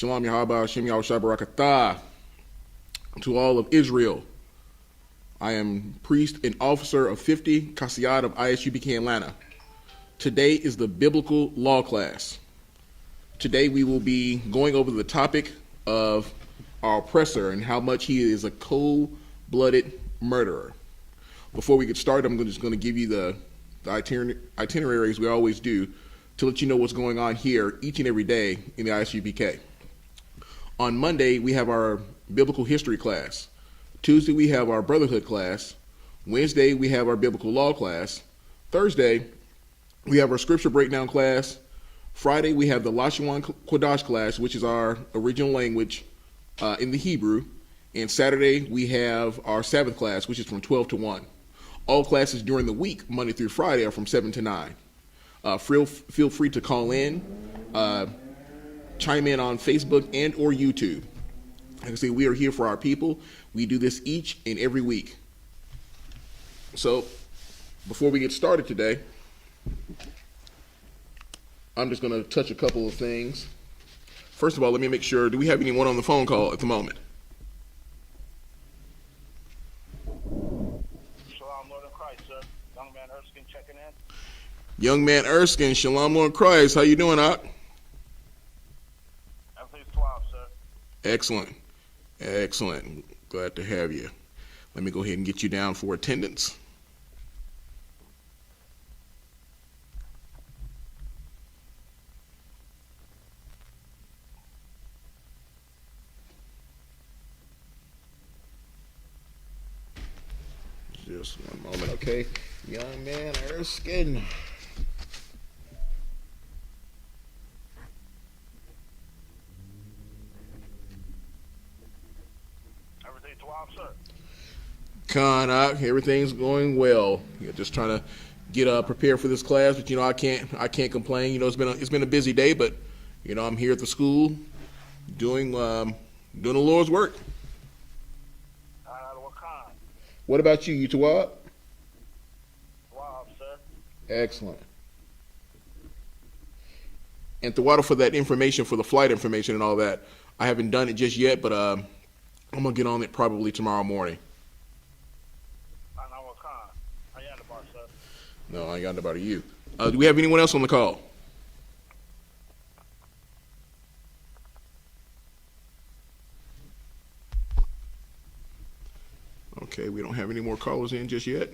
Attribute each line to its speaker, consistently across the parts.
Speaker 1: Shalom Yahaba Hashem Yahushua Barakatah to all of Israel. I am priest and officer of 50 Kasiyat of I.S.U.P.K. Atlanta. Today is the biblical law class. Today we will be going over the topic of our oppressor and how much he is a cold-blooded murderer. Before we get started, I'm just going to give you the itinerary as we always do to let you know what's going on here each and every day in the I.S.U.P.K. On Monday, we have our biblical history class. Tuesday, we have our brotherhood class. Wednesday, we have our biblical law class. Thursday, we have our scripture breakdown class. Friday, we have the Lashawan Kodash class, which is our original language in the Hebrew. And Saturday, we have our Sabbath class, which is from 12 to 1. All classes during the week, Monday through Friday, are from 7 to 9. Feel free to call in, chime in on Facebook and or YouTube. Like I say, we are here for our people. We do this each and every week. So, before we get started today, I'm just going to touch a couple of things. First of all, let me make sure, do we have anyone on the phone call at the moment?
Speaker 2: Shalom, Lord of Christ, sir. Young man Erskine checking in.
Speaker 1: Young man Erskine, Shalom, Lord Christ. How you doing, Ak?
Speaker 2: Everything's 12, sir.
Speaker 1: Excellent. Excellent. Glad to have you. Let me go ahead and get you down for attendance. Just one moment, okay? Young man Erskine.
Speaker 2: Everything's 12, sir.
Speaker 1: Khan, everything's going well. You're just trying to get prepared for this class, but I can't complain. It's been a busy day, but I'm here at the school doing the Lord's work.
Speaker 2: What kind?
Speaker 1: What about you, Utawab?
Speaker 2: 12, sir.
Speaker 1: Excellent. And Tawada, for that information, for the flight information and all that, I haven't done it just yet, but I'm gonna get on it probably tomorrow morning.
Speaker 2: What kind? I ain't the bar, sir.
Speaker 1: No, I ain't got nobody you. Do we have anyone else on the call? Okay, we don't have any more callers in just yet.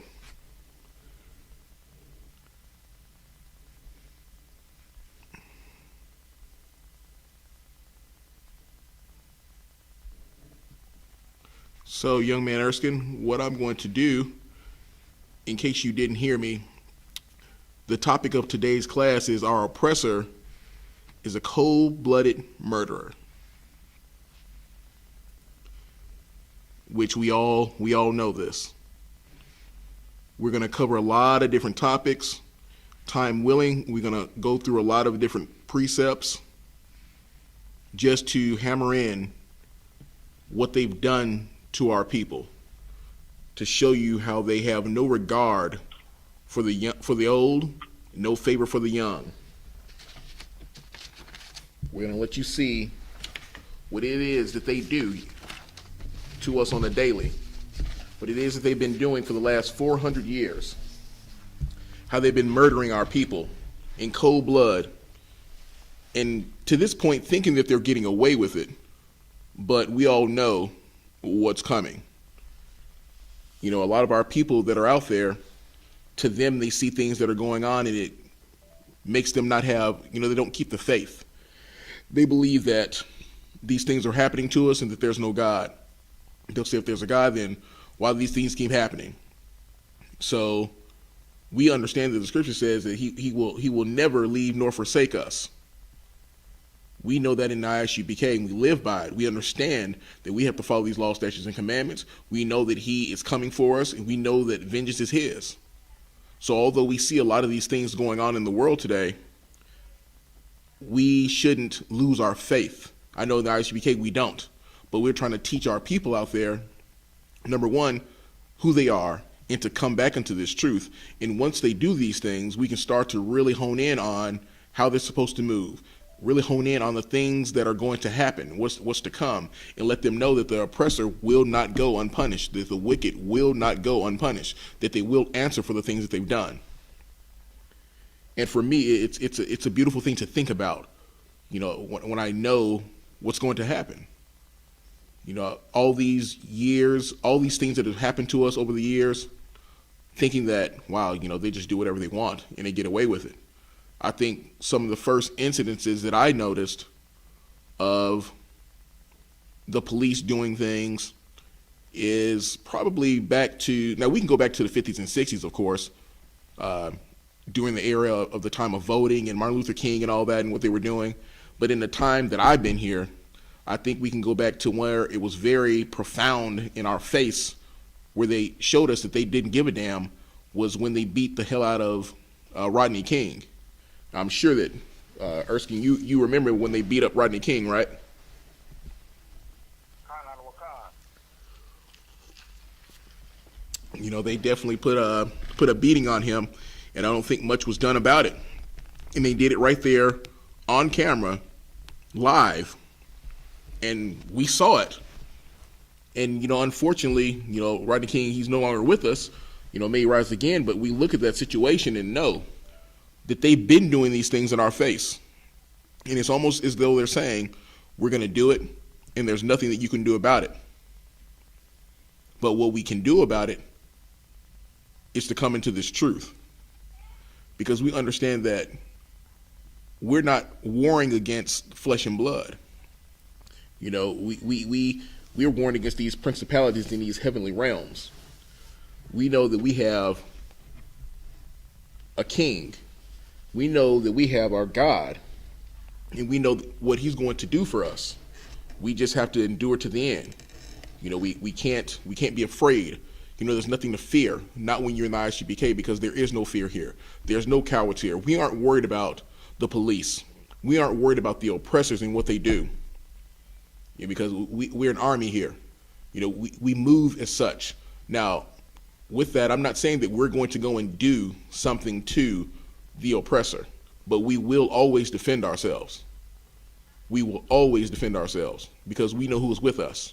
Speaker 1: So, young man Erskine, what I'm going to do, in case you didn't hear me, the topic of today's class is our oppressor is a cold-blooded murderer, which we all know this. We're going to cover a lot of different topics. Time willing, we're going to go through a lot of different precepts just to hammer in what they've done to our people, to show you how they have no regard for the old, no favor for the young. We're going to let you see what it is that they do to us on a daily, what it is that they've been doing for the last 400 years, how they've been murdering our people in cold blood, and to this point thinking that they're getting away with it, but we all know what's coming. A lot of our people that are out there, to them they see things that are going on and it makes them not have, they don't keep the faith. They believe that these things are happening to us and that there's no God. They'll say if there's a God, then why do these things keep happening? So we understand that the scripture says that he will never leave nor forsake us. We know that in I.S.U.P.K. and we live by it. We understand that we have to follow these laws, statutes, and commandments. We know that he is coming for us, and we know that vengeance is his. So although we see a lot of these things going on in the world today, we shouldn't lose our faith. I know in the I.S.U.P.K. we don't, but we're trying to teach our people out there, number one, who they are, and to come back into this truth. And once they do these things, we can start to really hone in on how they're supposed to move. really hone in on the things that are going to happen, what's to come, and let them know that the oppressor will not go unpunished, that the wicked will not go unpunished, that they will answer for the things that they've done. And for me, it's a beautiful thing to think about, when I know what's going to happen. All these years, all these things that have happened to us over the years, thinking that, wow, they just do whatever they want and they get away with it. I think some of the first incidences that I noticed of the police doing things is probably now we can go back to the 50s and 60s, of course, during the era of the time of voting and Martin Luther King and all that and what they were doing. But in the time that I've been here, I think we can go back to where it was very profound in our face, where they showed us that they didn't give a damn, was when they beat the hell out of Rodney King. I'm sure that, Erskine, you remember when they beat up Rodney King, right? They definitely put a beating on him, and I don't think much was done about it. And they did it right there on camera, live, and we saw it. And, unfortunately, Rodney King, he's no longer with us, may rise again, but we look at that situation and know that they've been doing these things in our face. And it's almost as though they're saying, we're going to do it, and there's nothing that you can do about it. But what we can do about it is to come into this truth. Because we understand that we're not warring against flesh and blood. We're warring against these principalities in these heavenly realms. We know that we have a king. We know that we have our God, and we know what he's going to do for us. We just have to endure to the end. We can't be afraid. There's nothing to fear, not when you're in the I.S.U.P.K, because there is no fear here. There's no cowards here. We aren't worried about the police. We aren't worried about the oppressors and what they do. Because we're an army here. We move as such. Now, with that, I'm not saying that we're going to go and do something to the oppressor, but we will always defend ourselves. We will always defend ourselves because we know who is with us.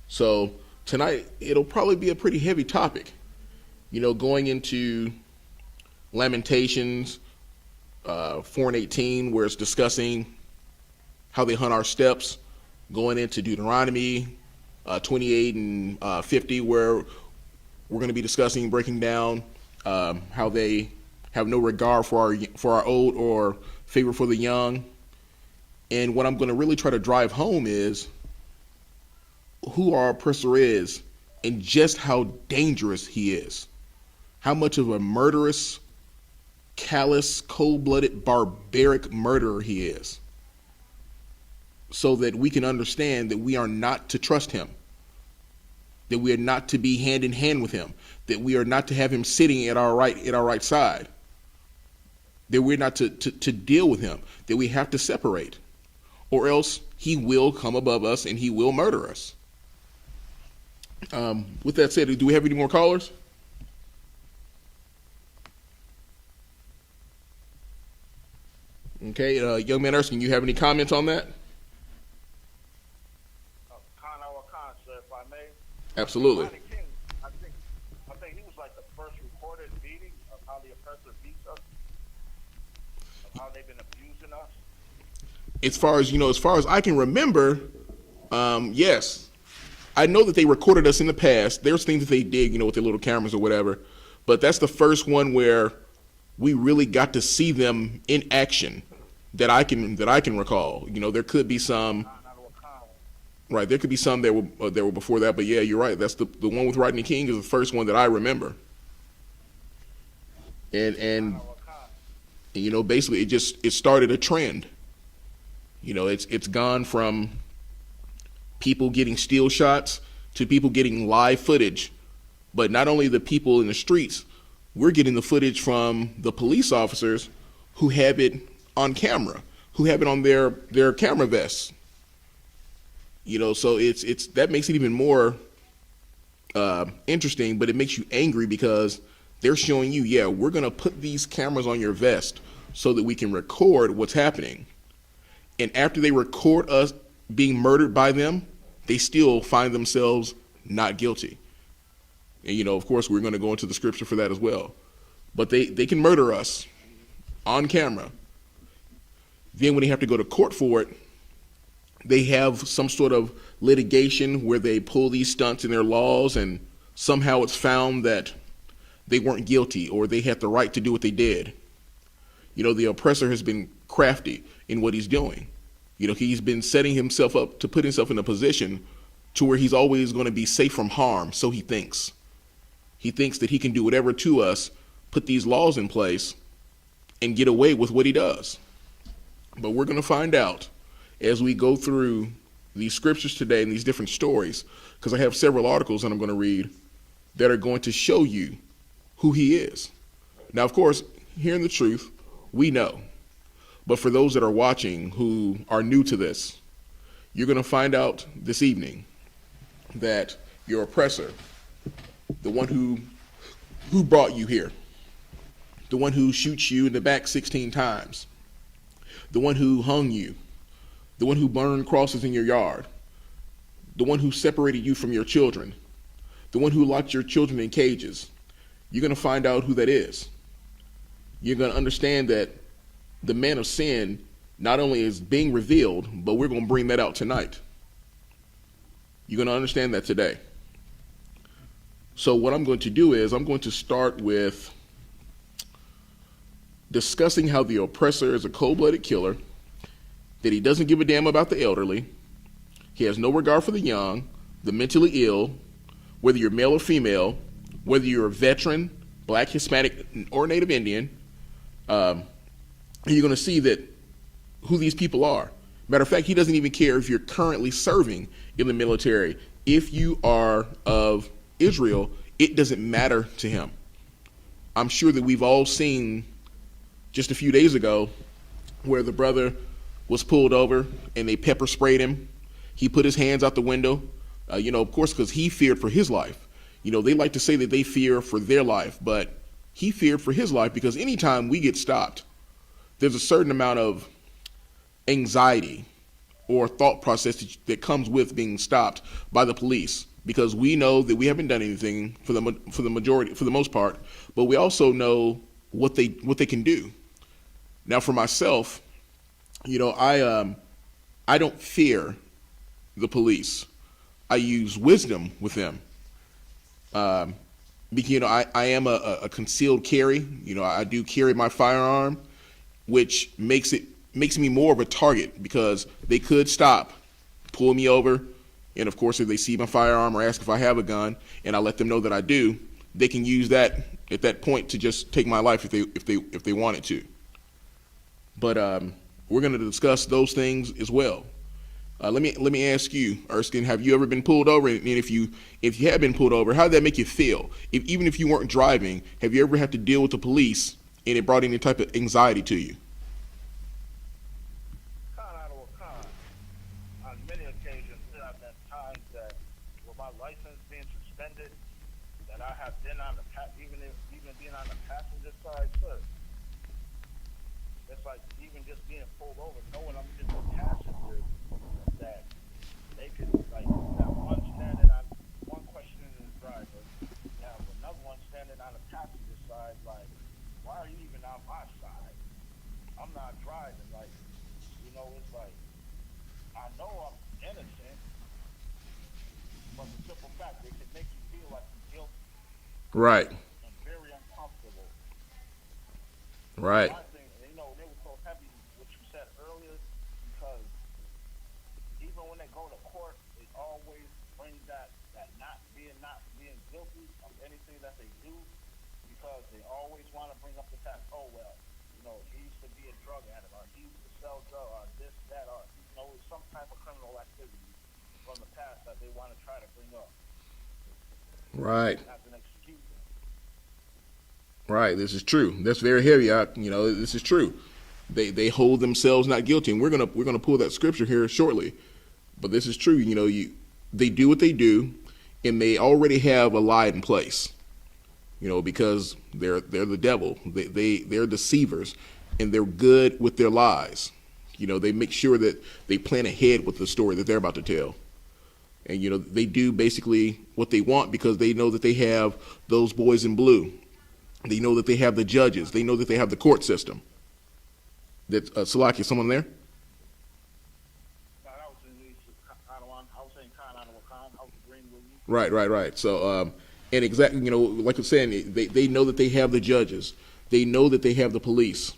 Speaker 1: So tonight, it'll probably be a pretty heavy topic, going into Lamentations 4:18, where it's discussing how they hunt our steps, going into Deuteronomy 28 and 50, where we're going to be discussing, breaking down how they have no regard for our old or favor for the young. And what I'm going to really try to drive home is who our oppressor is and just how dangerous he is. How much of a murderous, callous, cold-blooded, barbaric murderer he is. So that we can understand that we are not to trust him. That we are not to be hand in hand with him. That we are not to have him sitting at our right side. That we're not to deal with him. That we have to separate. Or else he will come above us and he will murder us. With that said, do we have any more callers? Okay, young man Erskine, you have any comments on that?
Speaker 2: If I may.
Speaker 1: Absolutely.
Speaker 2: King, I think he was like the first recorded beating of how the oppressor beats us, of how they've been abusing us.
Speaker 1: As far as I can remember, yes. I know that they recorded us in the past. There's things that they did, with their little cameras or whatever. But that's the first one where we really got to see them in action that I can recall. There could be some. Right, there could be some that were before that, but yeah, you're right. That's the one with Rodney King is the first one that I remember. And basically it started a trend. It's gone from people getting still shots to people getting live footage. But not only the people in the streets, we're getting the footage from the police officers who have it on camera, who have it on their camera vests. So it's that makes it even more interesting, but it makes you angry because they're showing you, yeah, we're going to put these cameras on your vest so that we can record what's happening. And after they record us being murdered by them, they still find themselves not guilty. And, of course, we're going to go into the scripture for that as well. But they can murder us on camera. Then when they have to go to court for it, they have some sort of litigation where they pull these stunts in their laws, and somehow it's found that they weren't guilty or they had the right to do what they did. The oppressor has been crafty in what he's doing. He's been setting himself up to put himself in a position to where he's always going to be safe from harm, so he thinks. He thinks that he can do whatever to us, put these laws in place, and get away with what he does. But we're going to find out as we go through these scriptures today and these different stories, because I have several articles that I'm going to read that are going to show you who he is. Now, of course, hearing the truth, we know. But for those that are watching who are new to this, you're going to find out this evening that your oppressor, the one who brought you here, the one who shoots you in the back 16 times, the one who hung you, the one who burned crosses in your yard, the one who separated you from your children, the one who locked your children in cages, you're going to find out who that is. You're going to understand that the man of sin not only is being revealed, but we're going to bring that out tonight. You're going to understand that today. So what I'm going to do is I'm going to start with discussing how the oppressor is a cold-blooded killer, that he doesn't give a damn about the elderly, he has no regard for the young, the mentally ill, whether you're male or female, whether you're a veteran, black, Hispanic, or Native Indian. You're going to see that who these people are. Matter of fact, he doesn't even care if you're currently serving in the military. If you are of Israel, it doesn't matter to him. I'm sure that we've all seen just a few days ago where the brother was pulled over and they pepper sprayed him. He put his hands out the window, of course, because he feared for his life. They like to say that they fear for their life, but he feared for his life because anytime we get stopped, there's a certain amount of anxiety or thought process that comes with being stopped by the police, because we know that we haven't done anything for the most part, but we also know what they can do. Now, for myself, I don't fear the police. I use wisdom with them. Because, I am a concealed carry. I do carry my firearm, which makes me more of a target because they could stop, pull me over, and of course, if they see my firearm or ask if I have a gun, and I let them know that I do, they can use that at that point to just take my life if they wanted to. But we're going to discuss those things as well. Let me ask you, Erskine, have you ever been pulled over? And if you have been pulled over, how did that make you feel? Even if you weren't driving, have you ever had to deal with the police and it brought any type of anxiety to you?
Speaker 2: On many occasions, there have been times that with my license being suspended, that I have been on even being on the passenger side, sir. It's like even just being pulled over, knowing I'm just a passenger, that they could like have one standing on one questioning the driver, now another one standing on the passenger side, like, why are you even on my side? I'm not driving, like, it's like I know I'm innocent, but the simple fact they can make you feel like you're guilty.
Speaker 1: Right.
Speaker 2: And very uncomfortable.
Speaker 1: Right.
Speaker 2: I think, they were so heavy, what you said earlier, because even when they go to court, they always bring that not being guilty of anything that they do, because they always want to bring up the fact, oh, well, he used to be a drug addict, or he used to sell drugs, or this, that, or, some type of criminal activity from the past that they want to try to bring up.
Speaker 1: Right.
Speaker 2: As an excuse.
Speaker 1: Right. This is true. That's very heavy. This is true. They hold themselves not guilty, and we're gonna pull that scripture here shortly. But this is true. They do what they do, and they already have a lie in place. Because they're the devil. They're deceivers. and they're good with their lies. You know, they make sure that they plan ahead with the story that they're about to tell. And, you know, they do basically what they want because they know that they have those boys in blue. They know that they have the judges. They know that they have the court system. That, Salaki, someone there?
Speaker 2: No, that was in I was saying Khan, I was agreeing with you.
Speaker 1: Right. So, and exactly, you know, like I'm saying, they know that they have the judges. They know that they have the police.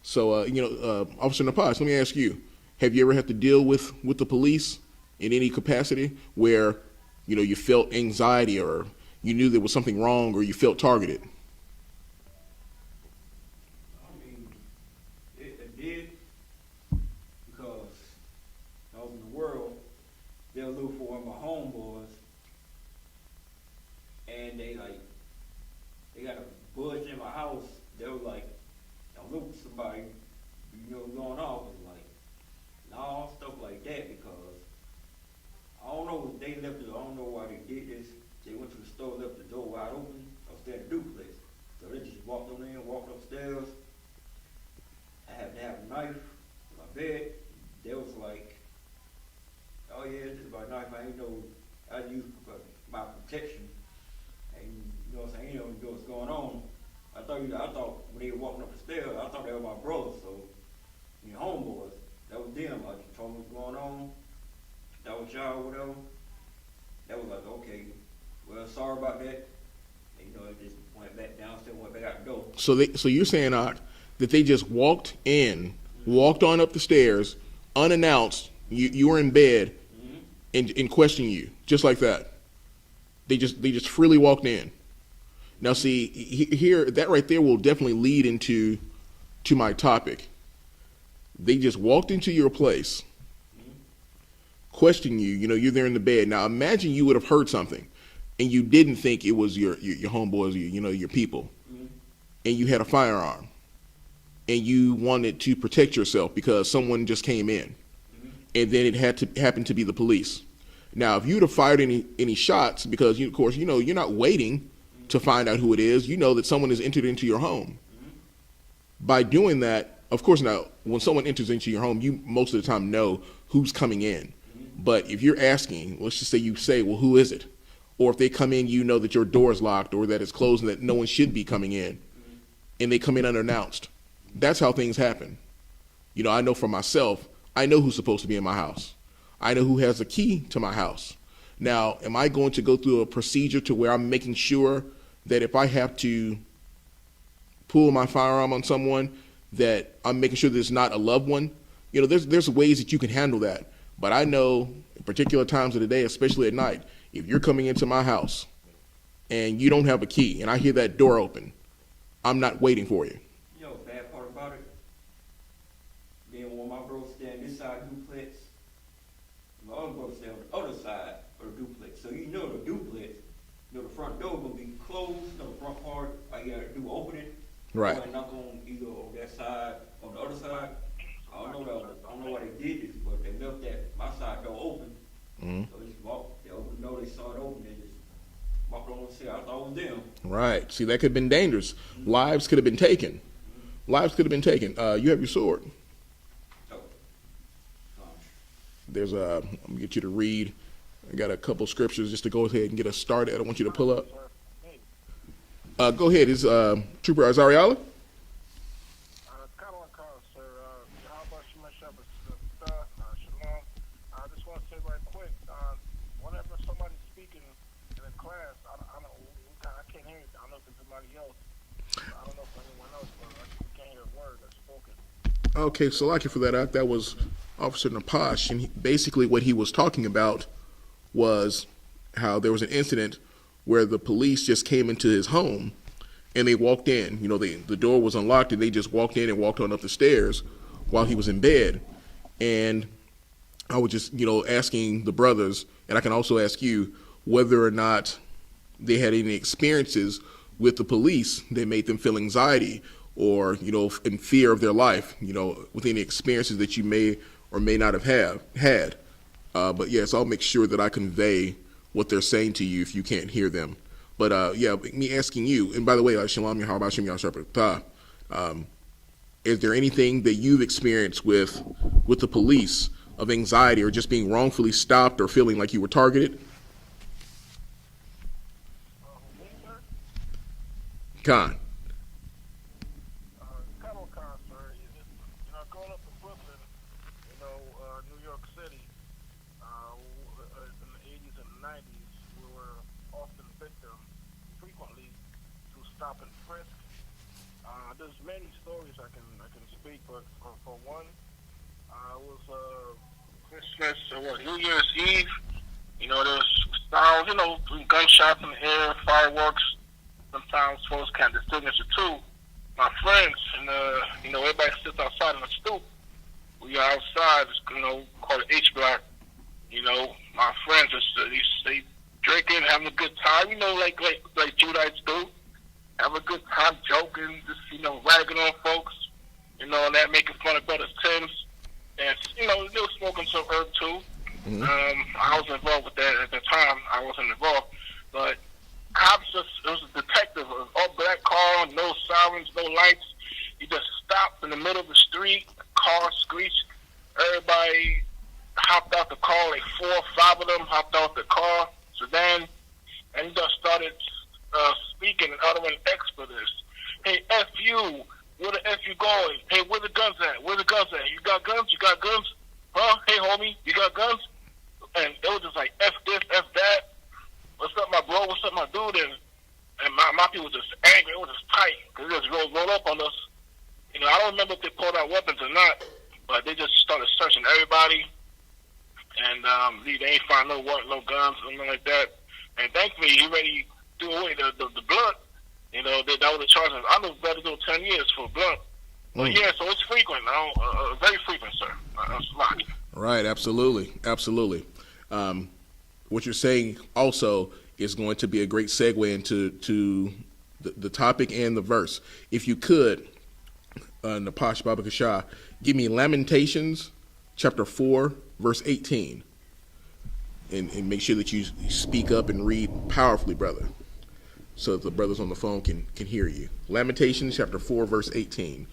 Speaker 1: So, you know, Officer Napas, let me ask you, have you ever had to deal with the police in any capacity where, you know, you felt anxiety or you knew there was something wrong or you felt targeted?
Speaker 3: I mean, it did, because I was in the world, they'll look for one of my homeboys, and they got a bush in my house. They were like, "Don't look for somebody, you know, going off." I was like, no, stuff like that, because I don't know if they left it. I don't know why they did this. They went to the store, left the door wide open. I was there at the duplex, so they just walked on in, walked upstairs. I happened to have a knife in my bed. They was like, "Oh yeah, this is my knife. I ain't know I use for my protection." And you know what I'm saying? You know what's going on. I thought when they were walking up the stairs, I thought they were my brothers. So, you know, homeboys, that was them. I just told them what's going on. That was y'all, whatever. That was like, okay, well, sorry about that. And, you know, it just went back downstairs, went back out the door.
Speaker 1: So you're saying, that they just walked on up the stairs, unannounced. You were in bed, and questioned you just like that. They just freely walked in. Now, see, here, that right there will definitely lead into my topic. They just walked into your place, questioned you. You know, you're there in the bed. Now, imagine you would have heard something, and you didn't think it was your homeboys, you know, your people, and you had a firearm, and you wanted to protect yourself because someone just came in, and then it had to happen to be the police. Now, if you'd have fired any shots, because of course, you know, you're not waiting to find out who it is. You know that someone has entered into your home. By doing that, of course, now, when someone enters into your home, you most of the time know who's coming in. But if you're asking, let's just say you say, well, who is it? Or if they come in, you know that your door is locked or that it's closed and that no one should be coming in, and they come in unannounced. That's how things happen. You know, I know for myself, I know who's supposed to be in my house. I know who has a key to my house. Now, am I going to go through a procedure to where I'm making sure that if I have to pull my firearm on someone, that I'm making sure that it's not a loved one? You know, there's ways that you can handle that. But I know in particular times of the day, especially at night, if you're coming into my house and you don't have a key and I hear that door open, I'm not waiting for you.
Speaker 3: You know, the bad part about it, then when my bro stand this side duplex, my other brother stand on the other side of the duplex. So you know the duplex, you know the front door gonna be closed, you know the front part, all you gotta do open it.
Speaker 1: Right.
Speaker 3: Or knock on either on that side or the other side. I don't know why they did this, but they left that my side door open. So they just walked, they opened the door, they saw it open, they just walked on and said, I thought it was them.
Speaker 1: Right. See, that could have been dangerous. Lives could have been taken. Lives could have been taken. You have your sword.
Speaker 3: Oh.
Speaker 1: There's I'm gonna get you to read. I got a couple scriptures just to go ahead and get us started. I don't want you to pull up. Go ahead. Is Trooper Azariala?
Speaker 2: Shalom. I just want to say right quick, whenever somebody's speaking in a class, I can't hear it. I don't know if it's somebody else. I don't know if anyone else, but we can't hear a word that's spoken.
Speaker 1: Okay, so like you for that. That was Officer Napash, and basically what he was talking about was how there was an incident where the police just came into his home and they walked in. You know, the door was unlocked and they just walked in and walked on up the stairs while he was in bed. And I was just, you know, asking the brothers, and I can also ask you, whether or not they had any experiences with the police that made them feel anxiety or, you know, in fear of their life, you know, with any experiences that you may or may not have had. But yes, I'll make sure that I convey what they're saying to you if you can't hear them. But yeah, me asking you, and by the way, Shalom, Yahanna, is there anything that you've experienced with the police of anxiety or just being wrongfully stopped or feeling like you were targeted?
Speaker 2: Me, sir?
Speaker 1: Con.
Speaker 2: Cattle concert. Growing up in Brooklyn, New York City, in the 80s and 90s, we were often victims, frequently, to stop and frisk. There's many stories I can speak, but for one, it was Christmas or New Year's Eve. There's sounds, gunshots in the air, fireworks. Sometimes folks can't distinguish the two. My friends and everybody sits outside on the stoop. We are outside, called the H block. My friends they drinking, having a good time. Like Judites do, have a good time joking, just ragging on folks. And that making fun of brothers Tims, and they were smoking some herb too. Mm-hmm. I was involved with that at the time. I wasn't involved, but cops it was a detective, all black car, no sirens, no lights. He just stopped in the middle of the street, car screeched, everybody hopped out the car, like 4 or 5 of them hopped out the car, sedan, and he just started speaking and uttering expletives. Hey, F you, where the F you going? Hey, where the guns at? Where the guns at? You got guns? You got guns? Huh? Hey, homie, you got guns? And it was just like, F this, F that. What's up, my bro? What's up, my dude? And my people was just angry. It was just tight. Because they just rolled up on us. I don't remember if they pulled out weapons or not, but they just started searching everybody. And they ain't find no guns, nothing like that. And thankfully, he already threw away the blunt. That was the charges. I was better do 10 years for blunt. But yeah, so it's frequent. Very frequent, sir. That's a lot.
Speaker 1: Right, absolutely. What you're saying also is going to be a great segue into the topic and the verse. If you could, Napash Babakashah, give me Lamentations chapter 4, verse 18. And make sure that you speak up and read powerfully, brother, so that the brothers on the phone can hear you. Lamentations chapter 4, verse 18.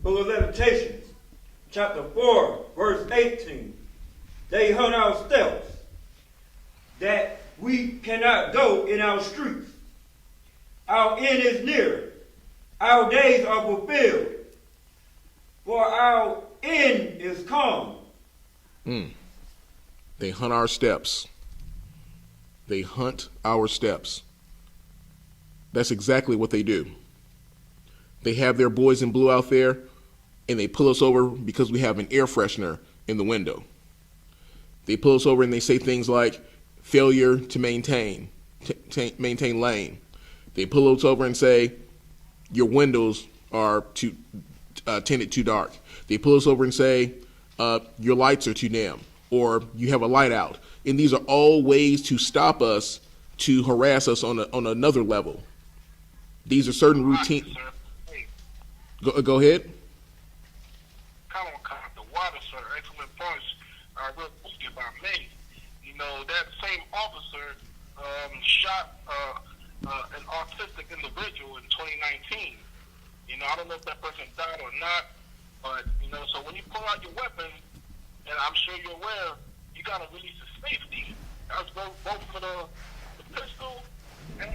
Speaker 3: Book of Lamentations, chapter 4, verse 18. They hunt our steps, that we cannot go in our streets. Our end is near. Our days are fulfilled. For our end is come.
Speaker 1: They hunt our steps. They hunt our steps. That's exactly what they do. They have their boys in blue out there, and they pull us over because we have an air freshener in the window. They pull us over and they say things like failure to maintain lane. They pull us over and say your windows are tinted too dark. They pull us over and say your lights are too dim, or you have a light out. And these are all ways to stop us, to harass us on another level. These are certain routine.
Speaker 2: Hey,
Speaker 1: Go ahead.
Speaker 2: the water, sir. Excellent points. Real quick, if I may. That same officer shot an autistic individual in 2019. I don't know if that person died or not, but so when you pull out your weapon, and I'm sure you're aware, you gotta release the safety. That's both for the pistol and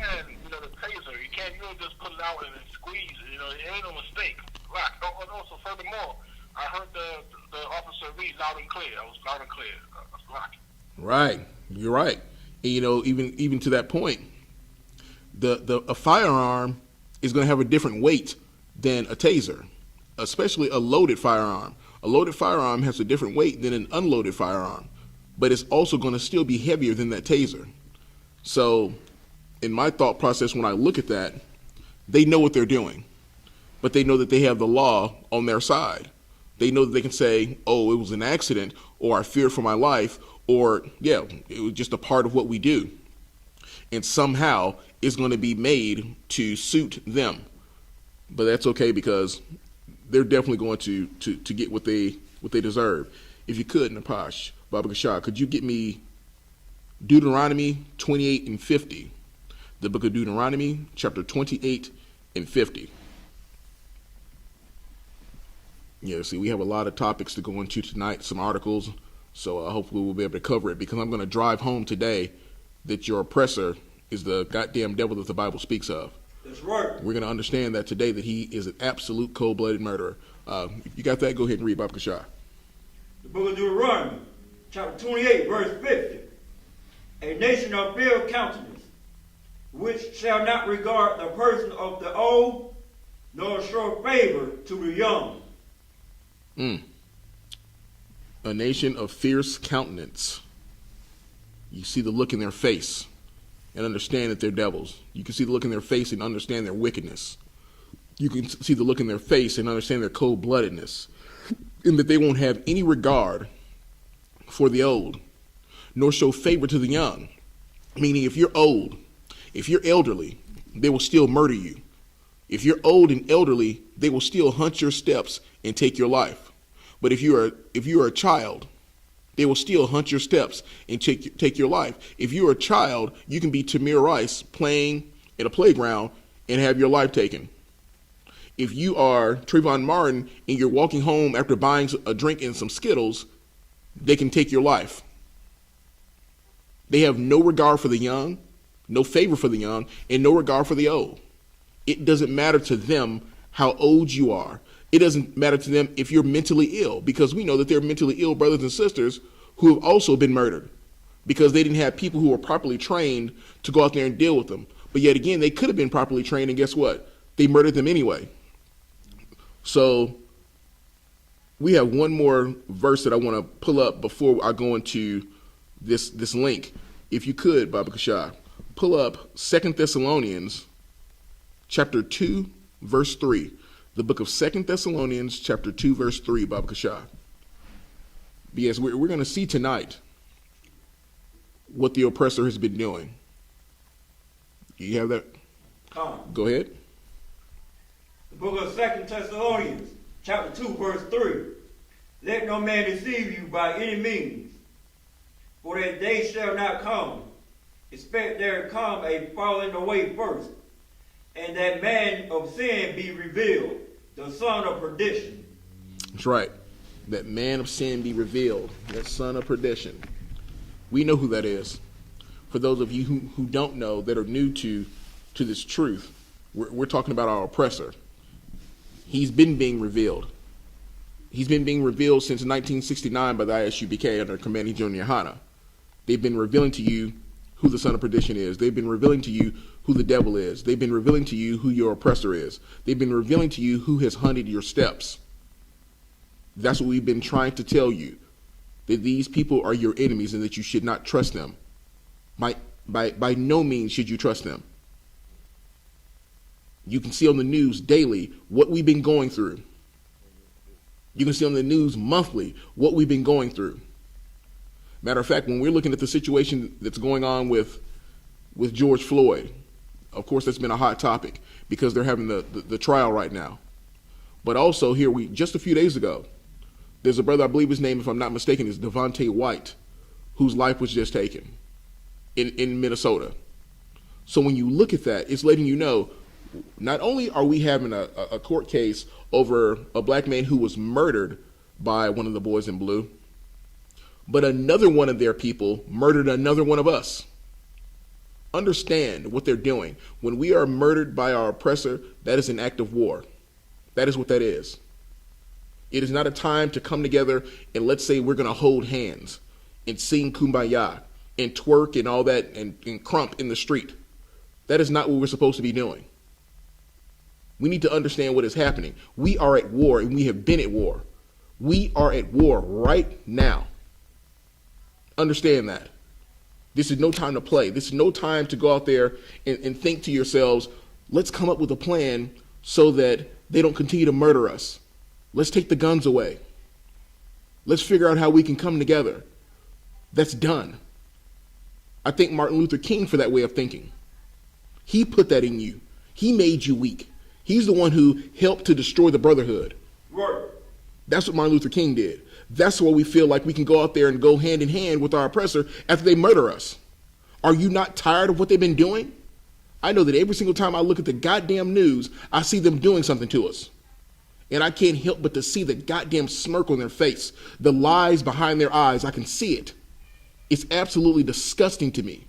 Speaker 2: the taser. You don't just put it out and then squeeze. It ain't no mistake. Right. And also, furthermore, I heard the officer read loud and clear. I was loud and clear. That's right.
Speaker 1: Right, you're right. And, even to that point, a firearm is going to have a different weight than a taser, especially a loaded firearm. A loaded firearm has a different weight than an unloaded firearm, but it's also going to still be heavier than that taser. So, in my thought process, when I look at that, they know what they're doing, but they know that they have the law on their side. They know that they can say, oh, it was an accident, or I feared for my life, or, yeah, it was just a part of what we do. And somehow it's going to be made to suit them. But that's okay, because they're definitely going to get what they deserve. If you could, Napash Babakashah, could you get me Deuteronomy 28 and 50? The book of Deuteronomy, chapter 28 Yeah, see, we have a lot of topics to go into tonight, some articles, so hopefully we'll be able to cover it, because I'm going to drive home today that your oppressor is the goddamn devil that the Bible speaks of.
Speaker 3: That's right.
Speaker 1: We're going to understand that today, that he is an absolute cold-blooded murderer. If you got that, go ahead and read, Baba Kashai.
Speaker 3: The book of Deuteronomy, chapter 28, verse 50. A nation of ill countenance, which shall not regard the person of the old, nor show favor to the young.
Speaker 1: A nation of fierce countenance. You see the look in their face and understand that they're devils. You can see the look in their face and understand their wickedness. You can see the look in their face and understand their cold-bloodedness, and that they won't have any regard for the old, nor show favor to the young. Meaning, if you're old, if you're elderly, they will still murder you. If you're old and elderly, they will still hunt your steps and take your life. But if you are a child, they will still hunt your steps and take your life. If you're a child, you can be Tamir Rice playing in a playground and have your life taken. If you are Trayvon Martin and you're walking home after buying a drink and some Skittles, they can take your life. They have no regard for the young, no favor for the young, and no regard for the old. It doesn't matter to them how old you are. It doesn't matter to them if you're mentally ill, because we know that there are mentally ill brothers and sisters who have also been murdered because they didn't have people who were properly trained to go out there and deal with them. But yet again, they could have been properly trained, and guess what? They murdered them anyway. So we have one more verse that I want to pull up before I go into this link. If you could, Baba Kashai, pull up 2 Thessalonians chapter 2, verse 3. The book of 2 Thessalonians chapter 2, verse 3, Baba Kashai. Because we're going to see tonight what the oppressor has been doing. You have that? Go ahead.
Speaker 3: The book of 2 Thessalonians, chapter 2, verse 3. Let no man deceive you by any means, for that day shall not come. Expect there come a falling away first, and that man of sin be revealed, the son of perdition.
Speaker 1: That's right. That man of sin be revealed, that son of perdition. We know who that is. For those of you who don't know, that are new to this truth, we're talking about our oppressor. He's been being revealed. He's been being revealed since 1969 by the I.S.U.P.K. under Commanding General Yahanna. They've been revealing to you who the son of perdition is. They've been revealing to you who the devil is. They've been revealing to you who your oppressor is. They've been revealing to you who has hunted your steps. That's what we've been trying to tell you, that these people are your enemies and that you should not trust them. By no means should you trust them. You can see on the news daily what we've been going through. You can see on the news monthly what we've been going through. Matter of fact, when we're looking at the situation that's going on with George Floyd, of course that's been a hot topic because they're having the trial right now. But also here, just a few days ago, there's a brother, I believe his name, if I'm not mistaken, is Devontae White, whose life was just taken in Minnesota. So when you look at that, it's letting you know, not only are we having a court case over a black man who was murdered by one of the boys in blue, but another one of their people murdered another one of us. Understand what they're doing. When we are murdered by our oppressor, that is an act of war. That is what that is. It is not a time to come together and let's say we're going to hold hands and sing Kumbaya and twerk and all that and crump in the street. That is not what we're supposed to be doing. We need to understand what is happening. We are at war, and we have been at war. We are at war right now. Understand that. This is no time to play. This is no time to go out there and think to yourselves, let's come up with a plan so that they don't continue to murder us. Let's take the guns away. Let's figure out how we can come together. That's done. I thank Martin Luther King for that way of thinking. He put that in you. He made you weak. He's the one who helped to destroy the brotherhood.
Speaker 3: Right.
Speaker 1: That's what Martin Luther King did. That's why we feel like we can go out there and go hand in hand with our oppressor after they murder us. Are you not tired of what they've been doing? I know that every single time I look at the goddamn news, I see them doing something to us. And I can't help but to see the goddamn smirk on their face, the lies behind their eyes. I can see it. It's absolutely disgusting to me.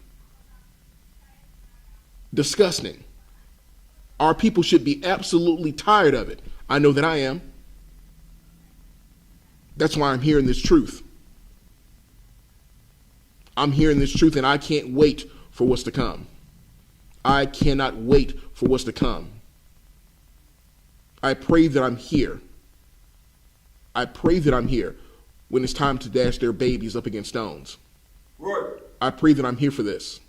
Speaker 1: Disgusting. Our people should be absolutely tired of it. I know that I am. That's why I'm hearing this truth. I'm hearing this truth, and I can't wait for what's to come. I cannot wait for what's to come. I pray that I'm here. I pray that I'm here when it's time to dash their babies up against stones.
Speaker 3: Right.
Speaker 1: I pray that I'm here for this.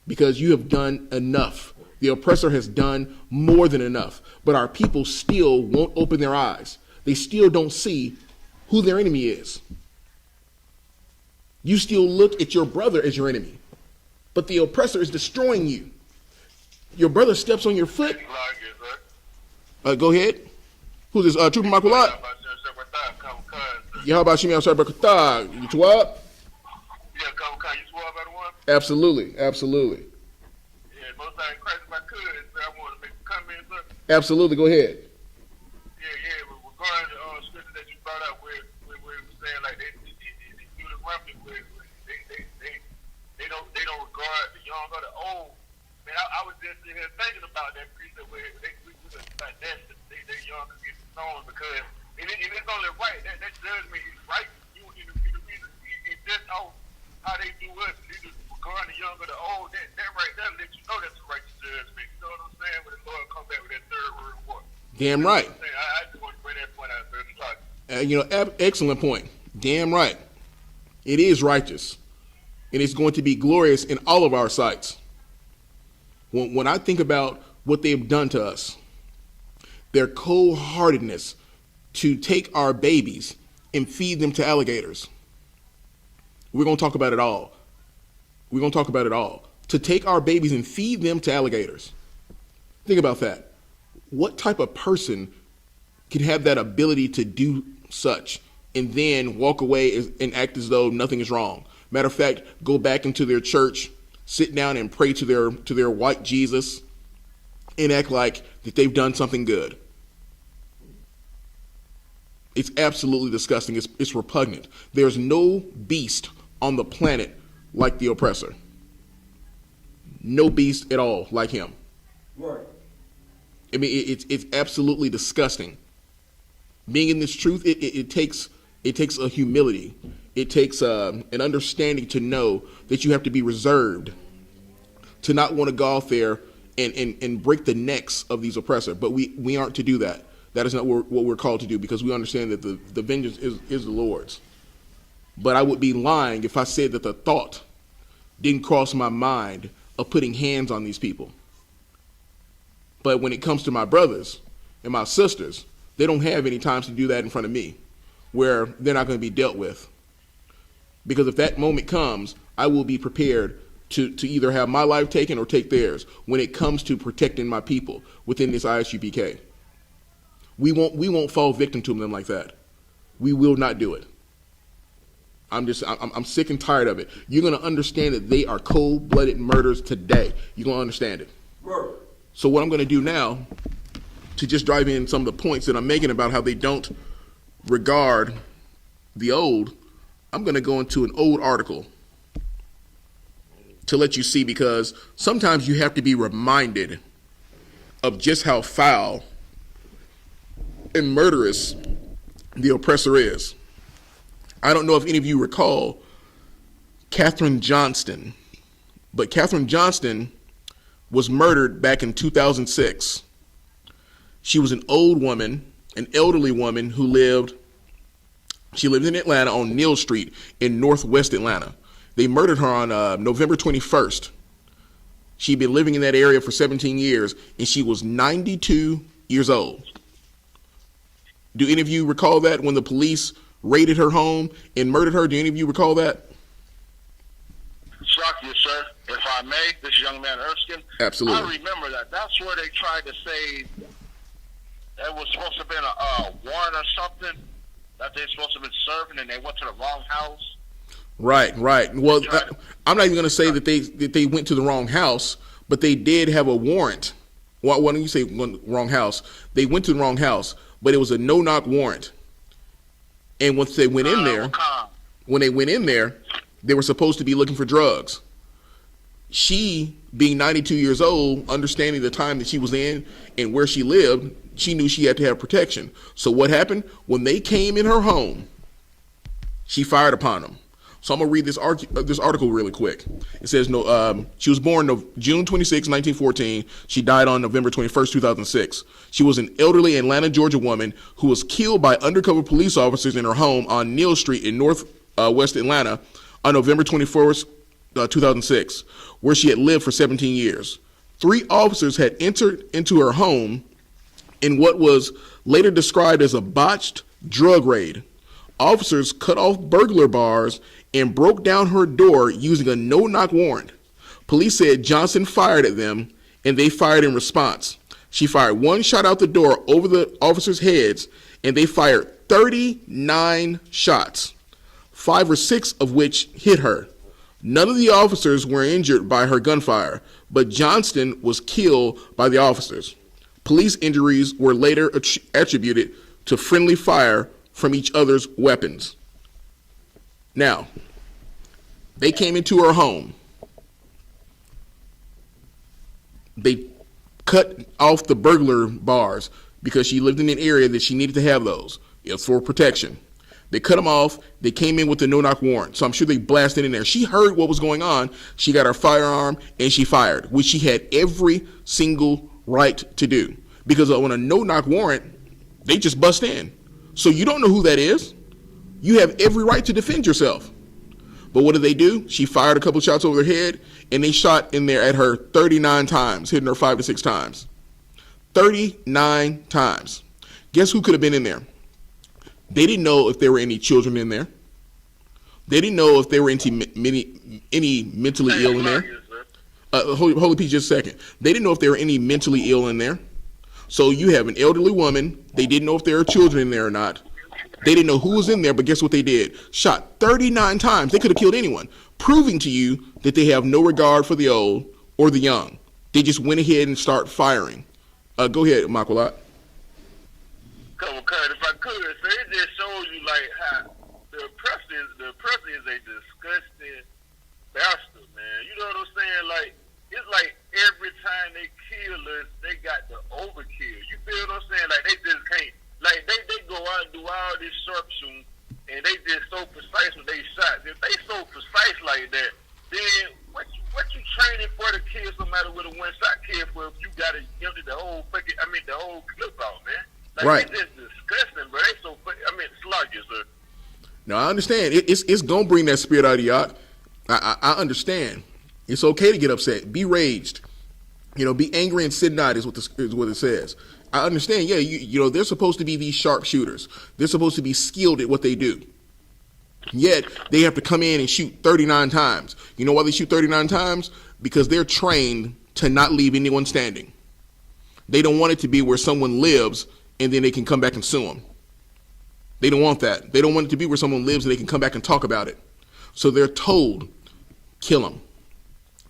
Speaker 1: Because you have done enough. The oppressor has done more than enough. But our people still won't open their eyes. They still don't see who their enemy is. You still look at your brother as your enemy. But the oppressor is destroying you. Your brother steps on your foot. Go ahead. Who's this? Trooper Makulat? Yeah, how about you, man? You twab? Absolutely, absolutely. Absolutely, go ahead.
Speaker 2: Regarding the scripture that you brought up where it was saying like they do the rumping where they don't regard the young or the old. Man, I was just sitting here thinking about that precept where they like that they young could get stoned because and it's only right that judgment is right. It's just how they do us. They just regarding the young or the old. That right there lets you know that's the righteous judgment. You know what I'm saying? When the Lord comes back with that third word of war.
Speaker 1: Damn right.
Speaker 2: I just want to bring that point out.
Speaker 1: Excellent point. Damn right. It is righteous. And it's going to be glorious in all of our sights. When I think about what they've done to us, their cold-heartedness to take our babies and feed them to alligators. We're going to talk about it all. We're going to talk about it all. To take our babies and feed them to alligators. Think about that. What type of person can have that ability to do such and then walk away and act as though nothing is wrong? Matter of fact, go back into their church, sit down and pray to their white Jesus and act like that they've done something good. It's absolutely disgusting. It's repugnant. There's no beast on the planet like the oppressor. No beast at all like him.
Speaker 3: Right.
Speaker 1: I mean, it's absolutely disgusting. Being in this truth, it takes a humility. It takes an understanding to know that you have to be reserved, to not want to go out there and break the necks of these oppressors. But we aren't to do that. That is not what we're called to do, because we understand that the vengeance is the Lord's. But I would be lying if I said that the thought didn't cross my mind of putting hands on these people. But when it comes to my brothers and my sisters, they don't have any time to do that in front of me, where they're not going to be dealt with. Because if that moment comes, I will be prepared to either have my life taken or take theirs when it comes to protecting my people within this I.S.U.P.K. We won't fall victim to them like that. We will not do it. I'm sick and tired of it. You're going to understand that they are cold-blooded murderers today. You're going to understand it.
Speaker 3: Right.
Speaker 1: So what I'm going to do now, to just drive in some of the points that I'm making about how they don't regard the old, I'm going to go into an old article to let you see, because sometimes you have to be reminded of just how foul and murderous the oppressor is. I don't know if any of you recall Katherine Johnston, but Katherine Johnston was murdered back in 2006. She was an old woman, an elderly woman who lived in Atlanta on Neal Street in Northwest Atlanta. They murdered her on November 21st. She'd been living in that area for 17 years, and she was 92 years old. Do any of you recall that when the police raided her home and murdered her? Do any of you recall that?
Speaker 2: Shock you, sir. If I may, this young man Erskine.
Speaker 1: Absolutely.
Speaker 2: I remember that. That's where they tried to say that was supposed to have been a warrant or something that they're supposed to have been serving, and they went to the wrong house.
Speaker 1: Right. Well, I'm not even going to say that they went to the wrong house, but they did have a warrant. Why don't you say wrong house? They went to the wrong house, but it was a no-knock warrant. And once they went in there, they were supposed to be looking for drugs. She, being 92 years old, understanding the time that she was in and where she lived, she knew she had to have protection. So what happened? When they came in her home, she fired upon them. So I'm going to read this article really quick. It says, she was born June 26, 1914. She died on November 21st, 2006. She was an elderly Atlanta, Georgia woman who was killed by undercover police officers in her home on Neal Street in West Atlanta on November 21st, 2006, where she had lived for 17 years. 3 officers had entered into her home in what was later described as a botched drug raid. Officers cut off burglar bars and broke down her door using a no-knock warrant. Police said Johnson fired at them, and they fired in response. She fired 1 shot out the door over the officers' heads, and they fired 39 shots, 5 or 6 of which hit her. None of the officers were injured by her gunfire, but Johnston was killed by the officers. Police injuries were later attributed to friendly fire from each other's weapons. Now, they came into her home. They cut off the burglar bars because she lived in an area that she needed to have those. It was for protection. They cut them off. They came in with a no-knock warrant. So I'm sure they blasted in there. She heard what was going on. She got her firearm and she fired, which she had every single right to do. Because on a no-knock warrant, they just bust in. So you don't know who that is. You have every right to defend yourself. But what did they do? She fired a couple shots over her head, and they shot in there at her 39 times, hitting her 5 to 6 times. 39 times. Guess who could have been in there? They didn't know if there were any children in there. They didn't know if there were any mentally ill in there. Hold Pete just a second. They didn't know if there were any mentally ill in there. So you have an elderly woman. They didn't know if there were children in there or not. They didn't know who was in there, but guess what they did? Shot 39 times. They could have killed anyone, proving to you that they have no regard for the old or the young. They just went ahead and start firing. Go ahead, Makwalat.
Speaker 2: If I could, so it just shows you like how the oppressor is a disgusting bastard, man. You know what I'm saying? Like, it's like every time they kill us, they got the overkill. You feel what I'm saying? Like, they just can't. Like, they go out and do all this sharpshooting, and they just so precise with their shots. If they so precise like that, then what you training for to kill somebody with a one-shot kill for if you got to empty the whole clip out, man? Like,
Speaker 1: right.
Speaker 2: It's just disgusting, bro. They so, sluggish, sir.
Speaker 1: No, I understand. It's going to bring that spirit out of y'all. I understand. It's okay to get upset. Be raged. Be angry and sin not is what it says. I understand. Yeah, you know, they're supposed to be these sharpshooters. They're supposed to be skilled at what they do. Yet, they have to come in and shoot 39 times. You know why they shoot 39 times? Because they're trained to not leave anyone standing. They don't want it to be where someone lives and then they can come back and sue them. They don't want that. They don't want it to be where someone lives and they can come back and talk about it. So they're told, kill them.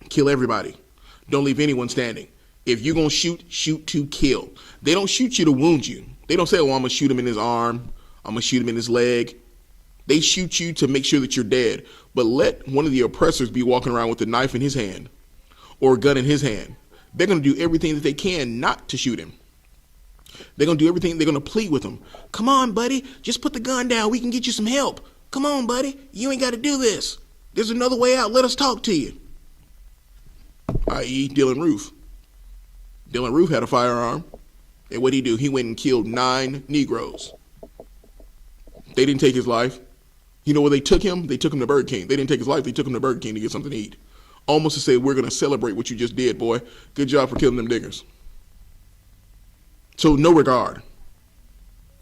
Speaker 1: Kill everybody. Don't leave anyone standing. If you're going to shoot to kill. They don't shoot you to wound you. They don't say, oh, I'm going to shoot him in his arm. I'm going to shoot him in his leg. They shoot you to make sure that you're dead. But let one of the oppressors be walking around with a knife in his hand or a gun in his hand. They're going to do everything that they can not to shoot him. They're going to do everything. They're going to plead with him. Come on, buddy. Just put the gun down. We can get you some help. Come on, buddy. You ain't got to do this. There's another way out. Let us talk to you. I.e. Dylan Roof. Dylan Roof had a firearm. And what'd he do? He went and killed 9 Negroes. They didn't take his life. You know where they took him? They took him to Burger King. They didn't take his life. They took him to Burger King to get something to eat. Almost to say, we're going to celebrate what you just did, boy. Good job for killing them niggers. So no regard.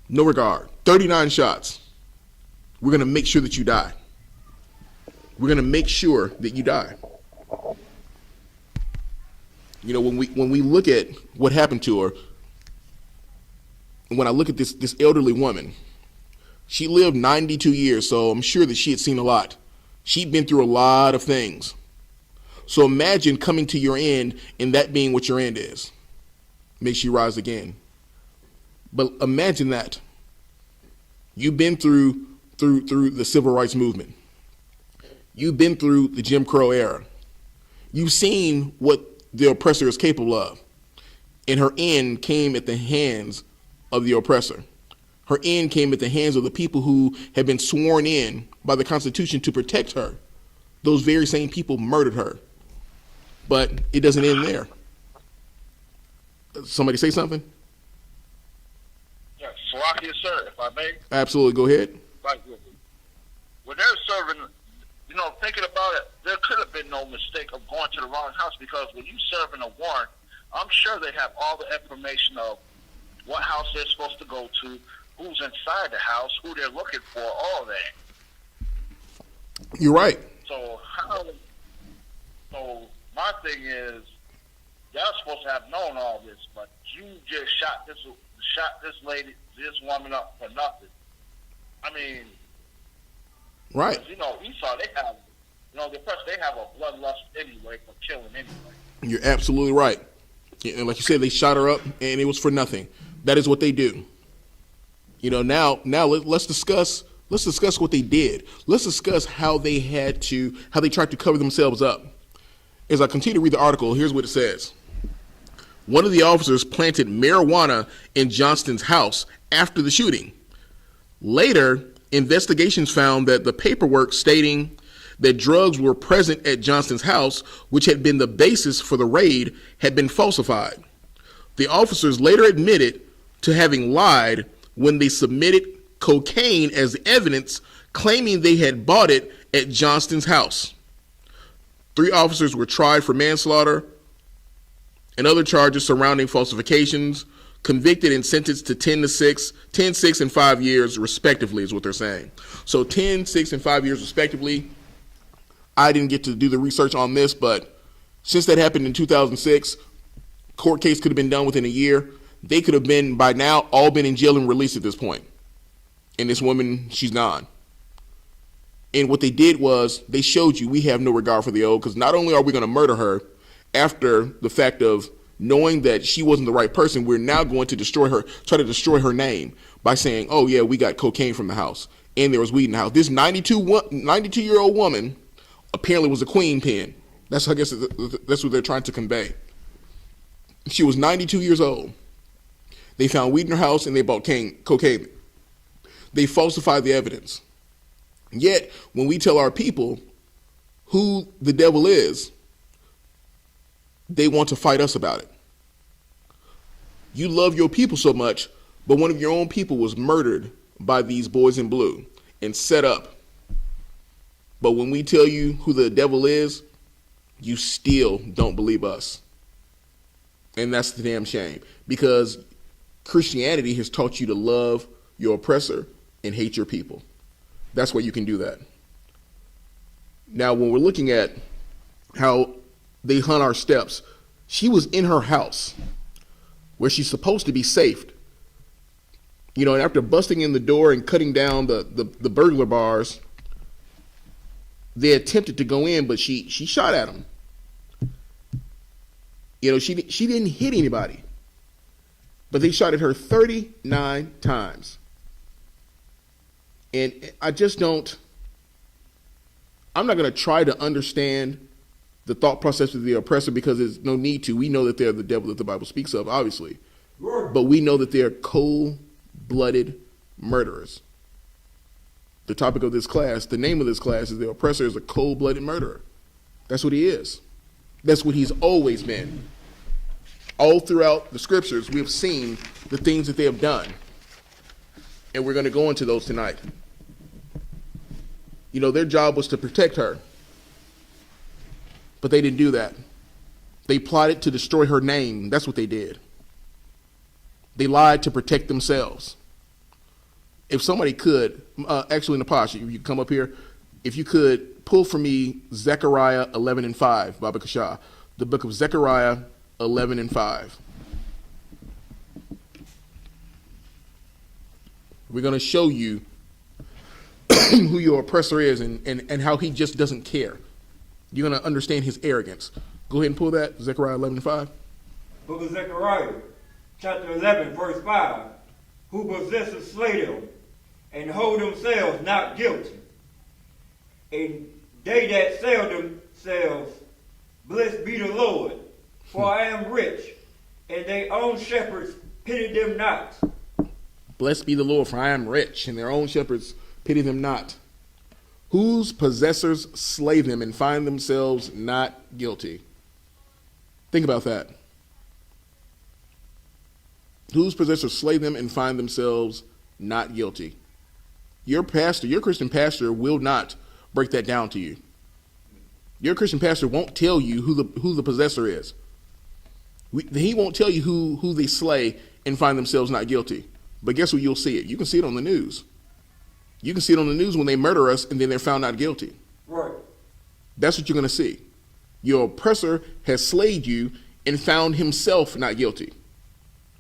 Speaker 1: No regard. 39 shots. We're going to make sure that you die. We're going to make sure that you die. You know, when we look at what happened to her, when I look at this elderly woman, she lived 92 years, so I'm sure that she had seen a lot. She'd been through a lot of things. So imagine coming to your end and that being what your end is. Makes you rise again. But imagine that. You've been through the civil rights movement. You've been through the Jim Crow era. You've seen what the oppressor is capable of. And her end came at the hands of the oppressor. Her end came at the hands of the people who had been sworn in by the Constitution to protect her. Those very same people murdered her. But it doesn't end there. Somebody say something?
Speaker 2: Yes, Slovakia, sir, if I may.
Speaker 1: Absolutely, go ahead.
Speaker 2: Like, when they're serving, thinking about it, there could have been no mistake of going to the wrong house, because when you serving a warrant, I'm sure they have all the information of what house they're supposed to go to, who's inside the house, who they're looking for, all that.
Speaker 1: You're right.
Speaker 2: So my thing is, y'all supposed to have known all this, but you just shot this lady, this woman up for nothing. I mean,
Speaker 1: right.
Speaker 2: Esau, they have, the press, they have a bloodlust anyway for killing anyway.
Speaker 1: You're absolutely right. And like you said, they shot her up, and it was for nothing. That is what they do. Now let's discuss what they did. Let's discuss how they tried to cover themselves up. As I continue to read the article, here's what it says. One of the officers planted marijuana in Johnston's house after the shooting. Later, investigations found that the paperwork stating that drugs were present at Johnston's house, which had been the basis for the raid, had been falsified. The officers later admitted to having lied when they submitted cocaine as evidence, claiming they had bought it at Johnston's house. 3 officers were tried for manslaughter and other charges surrounding falsifications, convicted and sentenced to 10, 6, and 5 years respectively, is what they're saying. So 10, 6, and 5 years respectively. I didn't get to do the research on this, but since that happened in 2006, court case could have been done within a year. They could have been, by now, all been in jail and released at this point. And this woman, she's gone. And what they did was they showed you we have no regard for the old, because not only are we going to murder her after the fact of knowing that she wasn't the right person, we're now going to try to destroy her name by saying, oh yeah, we got cocaine from the house and there was weed in the house. This 92-year-old woman apparently was a queen pin. That's, I guess, that's what they're trying to convey. She was 92 years old. They found weed in her house and they bought cocaine. They falsified the evidence. Yet, when we tell our people who the devil is, they want to fight us about it. You love your people so much, but one of your own people was murdered by these boys in blue and set up. But when we tell you who the devil is, you still don't believe us. And that's the damn shame, because Christianity has taught you to love your oppressor and hate your people. That's why you can do that. Now, when we're looking at how they hunt our steps, she was in her house where she's supposed to be safe. And after busting in the door and cutting down the burglar bars, they attempted to go in, but she shot at them. She didn't hit anybody, but they shot at her 39 times. And I'm not going to try to understand the thought process of the oppressor, because there's no need to. We know that they're the devil that the Bible speaks of, obviously. But we know that they're cold-blooded murderers. The topic of this class, the name of this class, is the oppressor is a cold-blooded murderer. That's what he is. That's what he's always been. All throughout the scriptures, we have seen the things that they have done. And we're going to go into those tonight. Their job was to protect her. But they didn't do that. They plotted to destroy her name. That's what they did. They lied to protect themselves. If somebody could, actually, Napash, if you come up here, if you could pull for me Zechariah 11:5, Baba Kasha, the book of Zechariah 11:5. We're going to show you who your oppressor is and how he just doesn't care. You're going to understand his arrogance. Go ahead and pull that, Zechariah 11:5.
Speaker 3: Book of Zechariah, chapter 11, verse 5. Who possess and slay them, and hold themselves not guilty. And they that sell themselves, blessed be the Lord, for I am rich, and their own shepherds pity them not.
Speaker 1: Blessed be the Lord, for I am rich, and their own shepherds pity them not. Whose possessors slay them and find themselves not guilty. Think about that. Whose possessors slay them and find themselves not guilty. Your pastor, your Christian pastor, will not break that down to you. Your Christian pastor won't tell you who the possessor is. He won't tell you who they slay and find themselves not guilty. But guess what? You'll see it. You can see it on the news. You can see it on the news when they murder us and then they're found not guilty.
Speaker 3: Right.
Speaker 1: That's what you're going to see. Your oppressor has slayed you and found himself not guilty.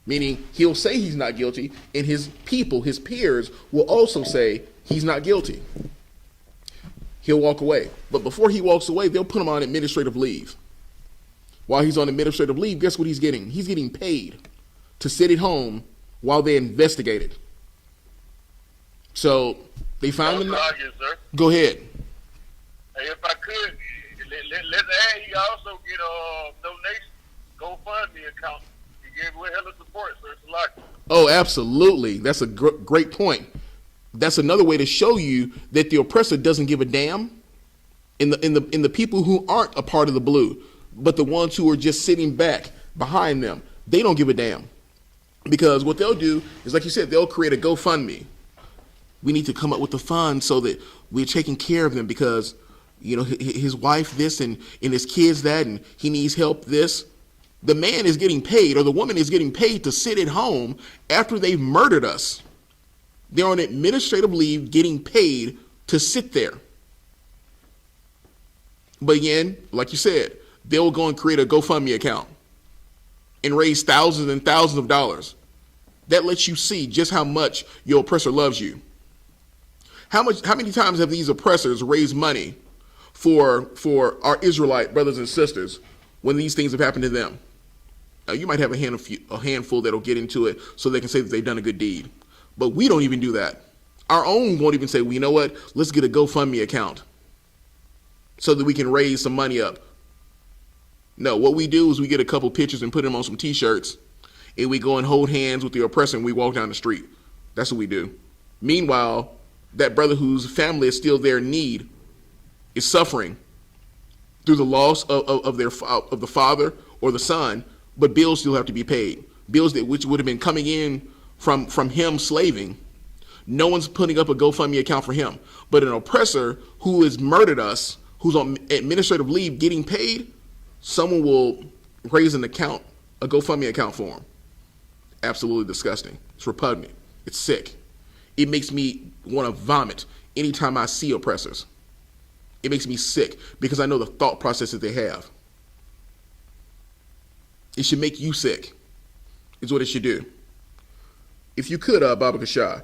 Speaker 1: Meaning he'll say he's not guilty, and his people, his peers, will also say he's not guilty. He'll walk away. But before he walks away, they'll put him on administrative leave. While he's on administrative leave, guess what he's getting? He's getting paid to sit at home while they investigate it. So they found him. Go ahead.
Speaker 2: Hey, if I could, let's add, he also get a donation, GoFundMe account. He gave away hella support, so it's a lot.
Speaker 1: Oh, absolutely. That's a great point. That's another way to show you that the oppressor doesn't give a damn. In the people who aren't a part of the blue, but the ones who are just sitting back behind them, they don't give a damn. Because what they'll do is, like you said, they'll create a GoFundMe. We need to come up with the funds so that we're taking care of them because, you know, his wife this and his kids that, and he needs help this. The man is getting paid, or the woman is getting paid to sit at home after they've murdered us. They're on administrative leave getting paid to sit there. But again, like you said, they'll go and create a GoFundMe account and raise thousands and thousands of dollars. That lets you see just how much your oppressor loves you. How many times have these oppressors raised money for our Israelite brothers and sisters when these things have happened to them? Now, you might have a handful that'll get into it so they can say that they've done a good deed. But we don't even do that. Our own won't even say, well, you know what? Let's get a GoFundMe account so that we can raise some money up. No, what we do is we get a couple pictures and put them on some T-shirts, and we go and hold hands with the oppressor and we walk down the street. That's what we do. Meanwhile, that brother whose family is still there in need is suffering through the loss of the father or the son, but bills still have to be paid. Bills which would have been coming in from him slaving. No one's putting up a GoFundMe account for him. But an oppressor who has murdered us, who's on administrative leave getting paid, someone will raise an account, a GoFundMe account for him. Absolutely disgusting. It's repugnant. It's sick. It makes me want to vomit anytime I see oppressors. It makes me sick because I know the thought process that they have. It should make you sick, is what it should do. If you could, Baba Kashah,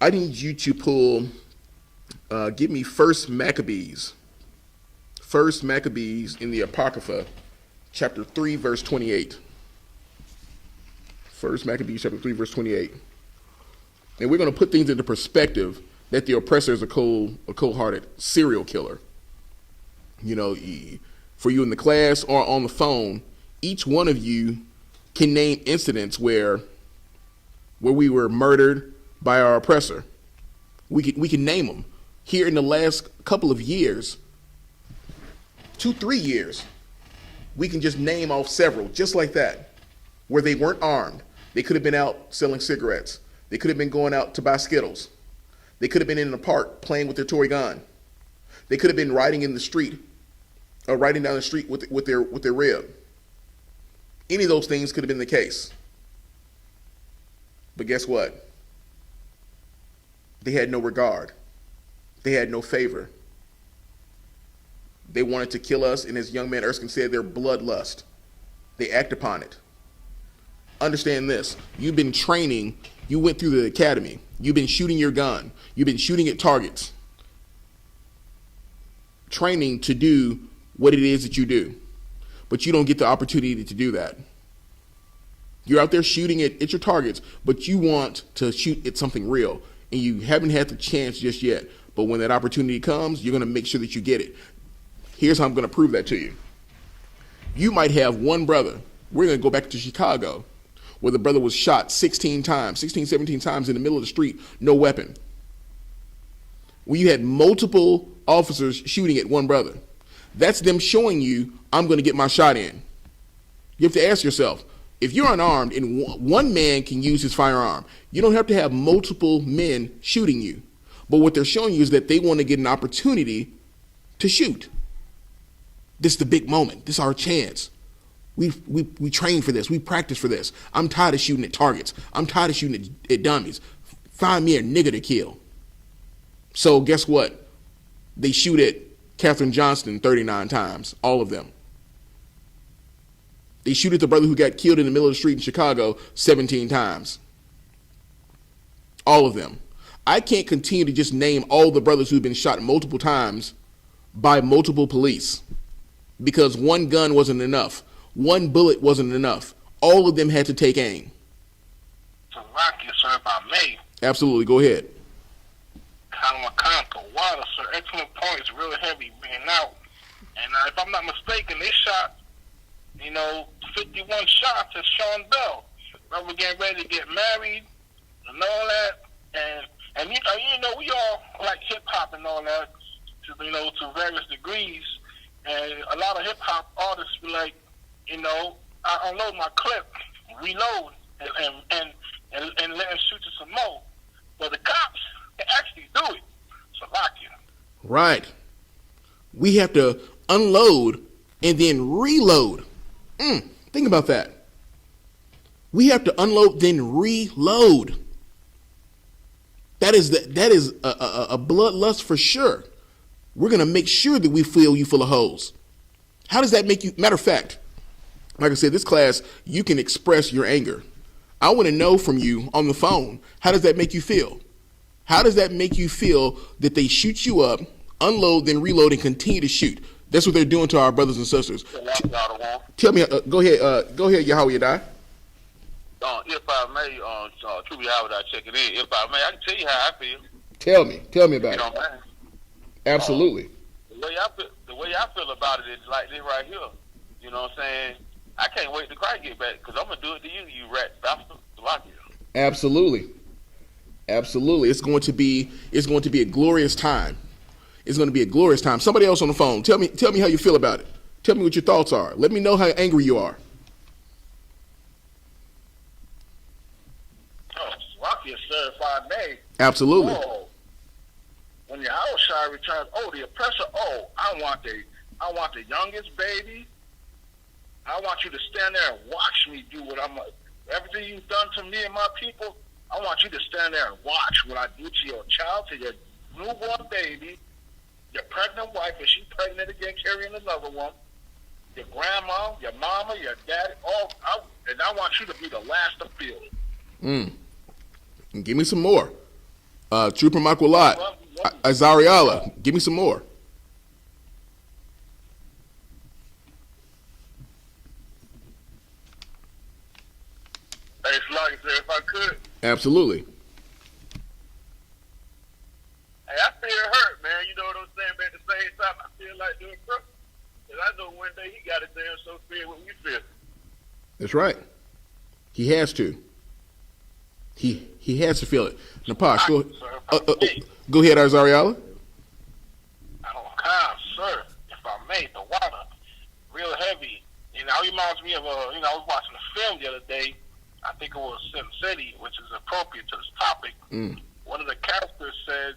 Speaker 1: I need you to pull, give me 1 Maccabees. 1 Maccabees in the Apocrypha, chapter 3, verse 28. 1 Maccabees, chapter 3, verse 28. And we're going to put things into perspective that the oppressor is a cold-hearted serial killer. You know, for you in the class or on the phone, each one of you can name incidents where we were murdered by our oppressor. We can name them. Here in the last couple of years, 2-3 years, we can just name off several, just like that, where they weren't armed. They could have been out selling cigarettes. They could have been going out to buy Skittles. They could have been in the park playing with their toy gun. They could have been riding in the street, or riding down the street with their rib. Any of those things could have been the case. But guess what? They had no regard. They had no favor. They wanted to kill us, and as young man Erskine said, their bloodlust. They act upon it. Understand this. You've been training. You went through the academy. You've been shooting your gun. You've been shooting at targets. training to do what it is that you do, but you don't get the opportunity to do that. You're out there shooting at your targets, but you want to shoot at something real, and you haven't had the chance just yet. But when that opportunity comes, you're going to make sure that you get it. Here's how I'm going to prove that to you. You might have one brother. We're going to go back to Chicago, where the brother was shot 16 times, 16, 17 times in the middle of the street, no weapon. When you had multiple officers shooting at one brother, that's them showing you, I'm going to get my shot in. You have to ask yourself, if you're unarmed and one man can use his firearm, you don't have to have multiple men shooting you. But what they're showing you is that they want to get an opportunity to shoot. This is the big moment. This is our chance. We train for this. We practice for this. I'm tired of shooting at targets. I'm tired of shooting at dummies. Find me a nigga to kill. So guess what? They shoot at Katherine Johnston 39 times, all of them. They shoot at the brother who got killed in the middle of the street in Chicago 17 times. All of them. I can't continue to just name all the brothers who've been shot multiple times by multiple police because one gun wasn't enough. One bullet wasn't enough. All of them had to take aim.
Speaker 2: To rock you, sir, if I may.
Speaker 1: Absolutely. Go ahead.
Speaker 2: Kalamakanta, water, sir. Excellent points, real heavy, being out. And if I'm not mistaken, they shot, 51 shots at Sean Bell. Brother getting ready to get married and all that. And we all like hip hop and all that, to various degrees. And a lot of hip hop artists be like, I unload my clip, reload, and let him shoot you some more. But the cops can actually do it. So lock you.
Speaker 1: Right. We have to unload and then reload. Think about that. We have to unload then reload. That is a bloodlust for sure. We're gonna make sure that we fill you full of holes. How does that make you? Matter of fact, like I said, this class you can express your anger. I want to know from you on the phone. How does that make you feel? How does that make you feel that they shoot you up, unload, then reload, and continue to shoot? That's what they're doing to our brothers and sisters. Tell me, go ahead, Yahanna, die.
Speaker 2: If I may, truly, how would I check it in? If I may, I can tell you how I feel.
Speaker 1: Tell me about it.
Speaker 2: Man.
Speaker 1: Absolutely.
Speaker 2: The way I feel about it is like this right here. You know what I'm saying? I can't wait to cry get back because I'm gonna do it to you, you rat bastard. Lock you.
Speaker 1: Absolutely. It's going to be a glorious time. It's going to be a glorious time. Somebody else on the phone. Tell me how you feel about it. Tell me what your thoughts are. Let me know how angry you are.
Speaker 2: Lock you, sir, if I may.
Speaker 1: Absolutely.
Speaker 2: When your house child returns, the oppressor, I want the youngest baby. I want you to stand there and watch me do everything you've done to me and my people. I want you to stand there and watch what I do to your child, to your newborn baby, your pregnant wife, and she's pregnant again, carrying another one, your grandma, your mama, your daddy, and I want you to be the last to feel it.
Speaker 1: Give me some more. Trooper Makwalat, Azariala, give me some more.
Speaker 2: Hey, Sluggy, sir, if I could.
Speaker 1: Absolutely.
Speaker 2: Hey, I feel hurt, man. You know what I'm saying? But at the same time, I feel like doing crook. Because I know one day he got it there, so feel what we feel.
Speaker 1: That's right. He has to. He has to feel it. Napash, go ahead, Azariala.
Speaker 2: Sir, if I may, the water, real heavy. It reminds me of, I was watching a film the other day. I think it was Sin City, which is appropriate to this topic. One of the characters said,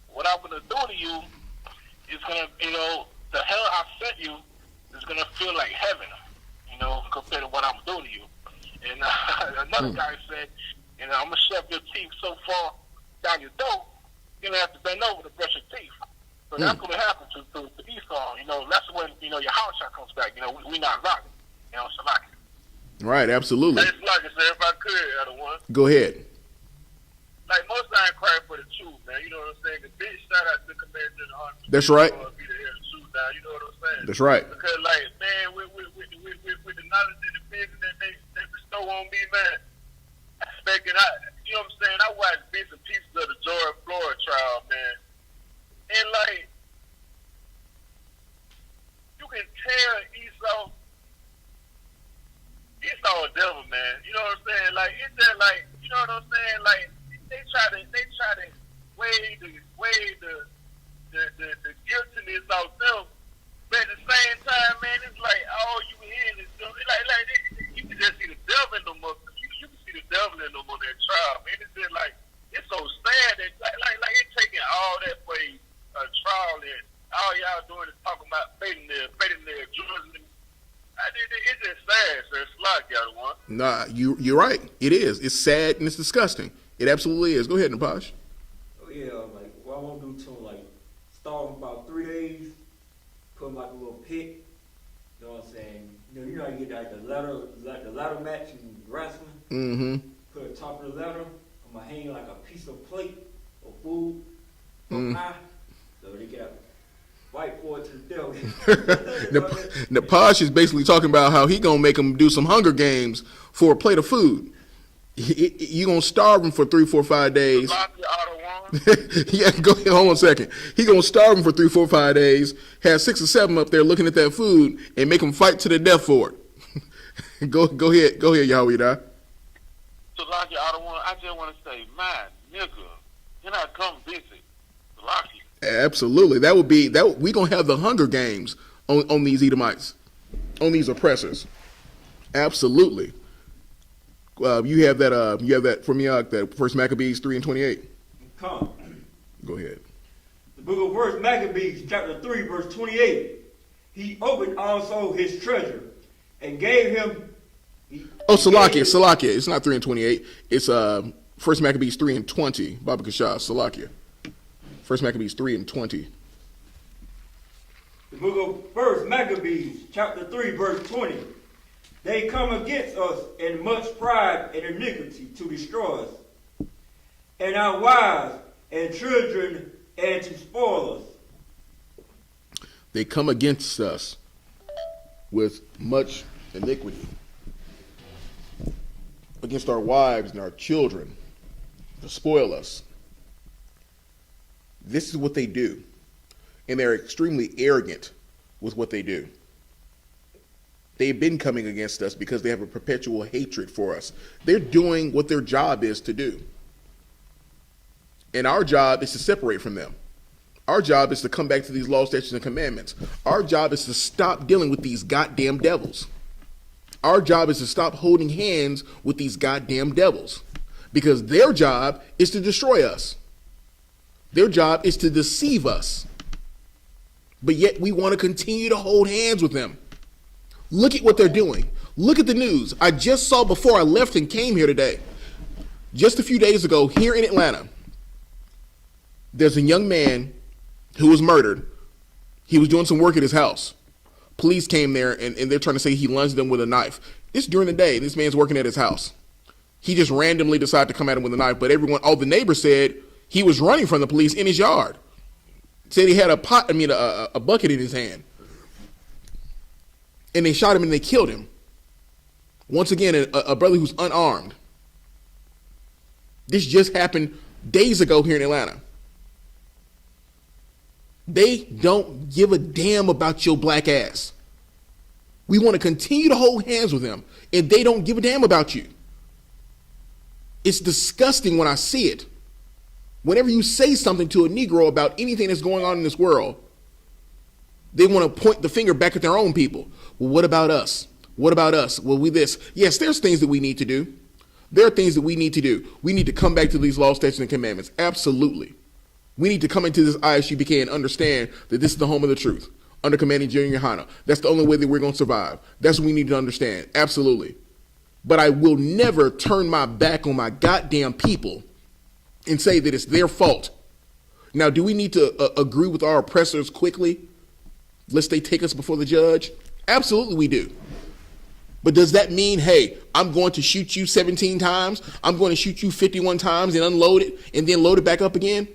Speaker 2: what I'm going to do to you is going to, the hell I sent you is going to feel like heaven, compared to what I'm doing to you. And another guy said, I'm going to shove your teeth so far down your throat, you're going to have to bend over to brush your teeth. So that's going to happen to Esau. That's when, your house shot comes back. We not rocking. So like it.
Speaker 1: Right, absolutely.
Speaker 2: It's like I said, if I could, I don't want.
Speaker 1: Go ahead.
Speaker 2: Like most I ain't crying for the truth, man. You know what I'm saying? The bitch shout out to the commander in the army.
Speaker 1: That's right.
Speaker 2: Or be the head of the shoot down. You know what I'm saying?
Speaker 1: That's right.
Speaker 2: Because like, man, with the knowledge and the vision that they bestow on me, man, I expect it. You know what I'm saying? I watched bits and pieces of the George Floyd trial, man, and like, you can tell Esau a devil, man. You know what I'm saying? Like, it's just like, you know what I'm saying? Like, they try to weigh the guiltiness of them, but at the same time, man, it's like all you hear is you can just see the devil in them. You can see the devil in them on that trial, man. It's just like, it's so sad that like it's taking all that for a trial, and all y'all doing is talking about fading their judgment. It's just sad, sir. It's like y'all one.
Speaker 1: Nah, you're right. It is. It's sad and it's disgusting. It absolutely is. Go ahead, Napash.
Speaker 3: Oh yeah, like what I want to do to him, like start him about 3 days, put him like a little pit. You know what I'm saying? You know how you get like the ladder match in wrestling.
Speaker 1: Mm-hmm.
Speaker 3: Put the top of the ladder. I'm gonna hang like a piece of plate of food
Speaker 1: Mm.
Speaker 3: high, so they got white boy to the devil.
Speaker 1: Napash is basically talking about how he gonna make them do some Hunger Games for a plate of food. You gonna starve him for 3, 4, 5 days. Yeah, go ahead. Hold on a second. He gonna starve him for 3, 4, 5 days. Have 6 or 7 up there looking at that food and make them fight to the death for it. Go ahead, Yahweh.
Speaker 2: So like I just want to say, man, nigga, can I come visit? Lucky.
Speaker 1: Absolutely. We gonna have the Hunger Games on these Edomites, on these oppressors. Absolutely. You have that from Yahanna, that First Maccabees 3:28.
Speaker 3: Come.
Speaker 1: Go ahead.
Speaker 3: The book of First Maccabees, chapter 3, verse 28. He opened also his treasure and gave him.
Speaker 1: Salakia. It's not 3:28. It's First Maccabees 3:20. Baba Kashah, Salakia. First Maccabees 3:20.
Speaker 3: The book of First Maccabees, chapter 3, verse 20. They come against us in much pride and iniquity to destroy us, and our wives and children, and to spoil us.
Speaker 1: They come against us with much iniquity, against our wives and our children, to spoil us. This is what they do, and they're extremely arrogant with what they do. They've been coming against us because they have a perpetual hatred for us. They're doing what their job is to do. And our job is to separate from them. Our job is to come back to these laws, statutes, and commandments. Our job is to stop dealing with these goddamn devils. Our job is to stop holding hands with these goddamn devils, because their job is to destroy us. Their job is to deceive us. But yet we want to continue to hold hands with them. Look at what they're doing. Look at the news. I just saw before I left and came here today, just a few days ago here in Atlanta, there's a young man who was murdered. He was doing some work at his house. Police came there and they're trying to say he lunged them with a knife. It's during the day. This man's working at his house. He just randomly decided to come at him with a knife, but all the neighbors said he was running from the police in his yard. Said he had a bucket in his hand. And they shot him and they killed him. Once again, a brother who's unarmed. This just happened days ago here in Atlanta. They don't give a damn about your black ass. We want to continue to hold hands with them, and they don't give a damn about you. It's disgusting when I see it. Whenever you say something to a Negro about anything that's going on in this world, they want to point the finger back at their own people. Well, what about us? What about us? Well, we this. Yes, there's things that we need to do. There are things that we need to do. We need to come back to these laws, statutes, and commandments. Absolutely. We need to come into this I.S.U.P.K and understand that this is the home of the truth, under commanding General Yahanna. That's the only way that we're going to survive. That's what we need to understand. Absolutely. But I will never turn my back on my goddamn people and say that it's their fault. Now, do we need to agree with our oppressors quickly, lest they take us before the judge? Absolutely we do. But does that mean, hey, I'm going to shoot you 17 times, I'm going to shoot you 51 times and unload it and then load it back up again?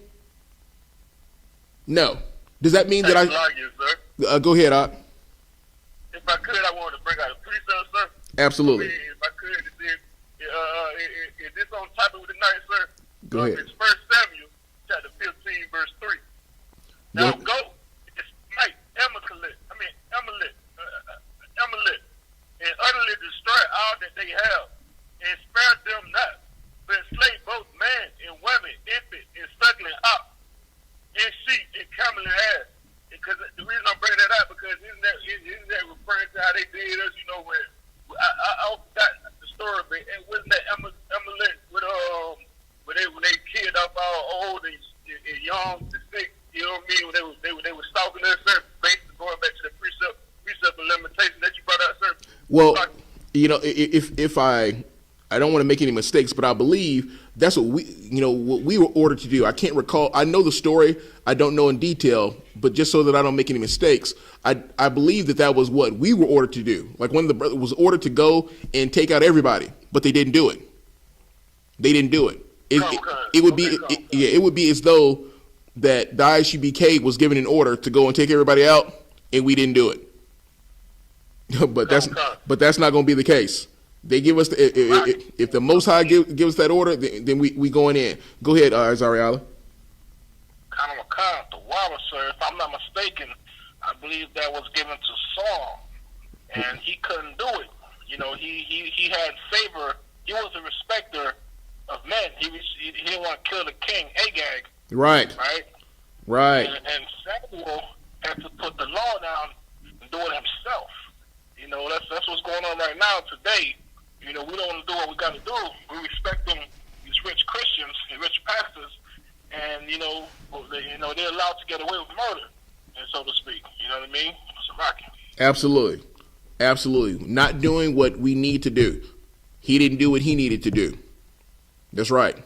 Speaker 1: No, Does that mean that
Speaker 2: Thanks a lot, you, sir.
Speaker 1: go ahead, Op?
Speaker 2: If I could, I wanted to bring out a precept, sir.
Speaker 1: Absolutely.
Speaker 2: If I could, is this on topic with the night, sir?
Speaker 1: Go ahead.
Speaker 2: It's 1 Samuel, chapter 15, verse 3. Now go, smite Amalek, and utterly destroy all that they have, and spare them not, but slay both man and woman, infant and suckling ox, and sheep and camel and ass. Because the reason I'm bringing that up, because isn't that referring to how they did us? You know, when I forgot the story, but it wasn't that Amalek with when they killed off all old and young, the sick. You know what I mean? When they were stalking us, sir. Basically going back to the precept of limitation that you brought up, sir.
Speaker 1: Well, you know, if I don't want to make any mistakes, but I believe that's what we were ordered to do. I can't recall. I know the story. I don't know in detail, but just so that I don't make any mistakes, I believe that was what we were ordered to do. Like one of the brothers was ordered to go and take out everybody, but they didn't do it. They didn't do it. It would be as though that the I.S.U.P.K was given an order to go and take everybody out, and we didn't do it. but that's not going to be the case. They give us if the Most High give us that order, then we going in. Go ahead, Zariala.
Speaker 2: Kind of the water, sir. If I'm not mistaken, I believe that was given to Saul, and he couldn't do it. You know, he had favor. He was a respecter of men. He didn't want to kill the king Agag. Right. And Samuel had to put the law down and do it himself. You know, that's what's going on right now today. You know, we don't want to do what we got to do. We respect them, these rich Christians and rich pastors, and they're allowed to get away with murder, and so to speak. You know what I mean? It's a rocket. Absolutely. Not doing what we need to do. He didn't do what he needed to do. That's right.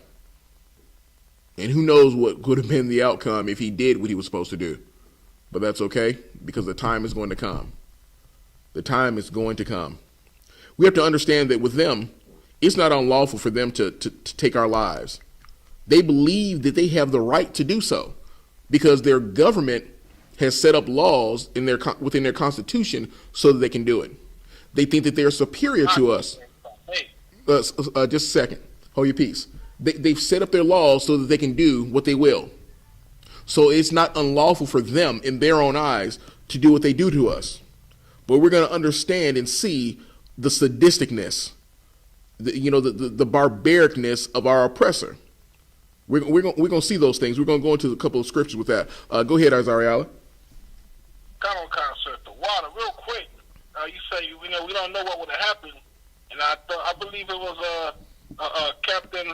Speaker 2: And who knows what could have been the outcome if he did what he was supposed to do. But that's okay, because the time is going to come. The time is going to come. We have to understand that with them, it's not unlawful for them to take our lives. They believe that they have the right to do so because their government has set up laws within their constitution so that they can do it. They think that they're superior to us. Just a second. Hold your peace. They've set up their laws so that they can do what they will. So it's not unlawful for them in their own eyes to do what they do to us. But we're going to understand and see the sadisticness, the barbaricness of our oppressor. We're going to see those things. We're going to go into a couple of scriptures with that. Go ahead, Azariah. Sir. The water, real quick. You say we don't know what would have happened, and I believe it was Captain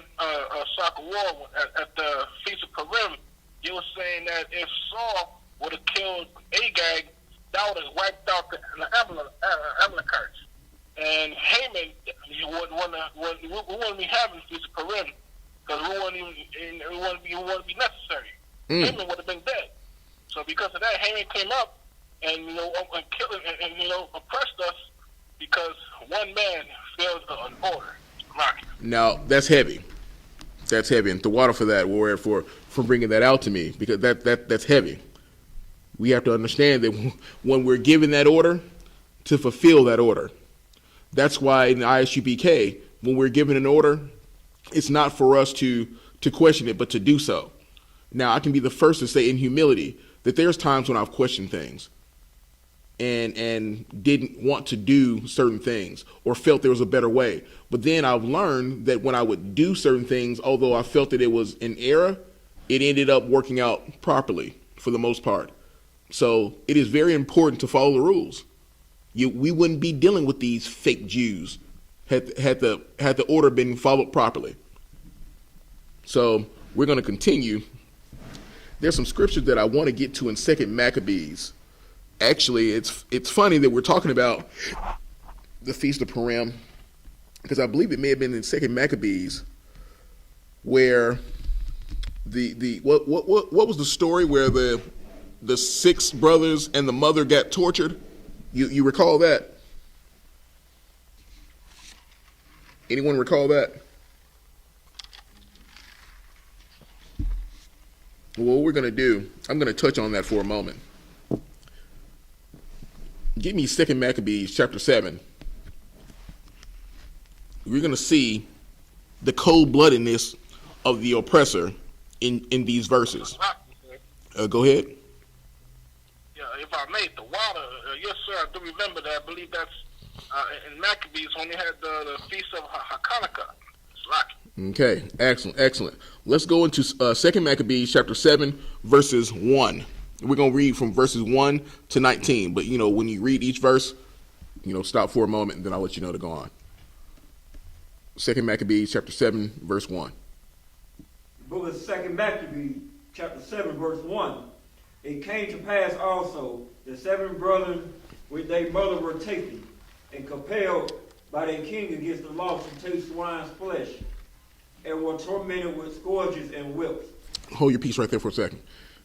Speaker 2: Soccer War at the Feast of Purim. He was saying that if Saul would have killed Agag, that would have wiped out the Amalekites. And Haman, we wouldn't be having Feast of Purim because we wouldn't be necessary. Haman would have been dead. So because of that, Haman came up and killed and oppressed us because one man failed an order.
Speaker 1: Now that's heavy. That's heavy, and the water for that, Warrior, for bringing that out to me, because that's heavy. We have to understand that when we're given that order, to fulfill that order. That's why in the I.S.U.P.K, when we're given an order, it's not for us to question it, but to do so. Now, I can be the first to say in humility that there's times when I've questioned things and didn't want to do certain things or felt there was a better way. But then I've learned that when I would do certain things, although I felt that it was an error, it ended up working out properly for the most part. So it is very important to follow the rules. We wouldn't be dealing with these fake Jews had the order been followed properly. So we're going to continue. There's some scriptures that I want to get to in 2 Maccabees. Actually, it's funny that we're talking about the Feast of Purim, because I believe it may have been in 2 Maccabees where what was the story where the 6 brothers and the mother got tortured? You recall that? Anyone recall that? Well, what we're going to do, I'm going to touch on that for a moment. Give me 2 Maccabees chapter 7. We're going to see the cold-bloodedness of the oppressor in these verses. Go ahead.
Speaker 2: Yeah, if I may, the water, yes, sir, I do remember that. I believe that's in Maccabees when they had the Feast of Hanukkah.
Speaker 1: Okay, excellent, excellent. Let's go into 2 Maccabees chapter 7, verses 1. We're going to read from verses 1 to 19. But, when you read each verse, stop for a moment, and then I'll let you know to go on. 2 Maccabees chapter 7, verse 1.
Speaker 3: The book of 2 Maccabees, chapter 7, verse 1. It came to pass also, the 7 brothers with their mother were taken, and compelled by their king against the law to take swine's flesh, and were tormented with scourges and whips.
Speaker 1: Hold your peace right there for a second.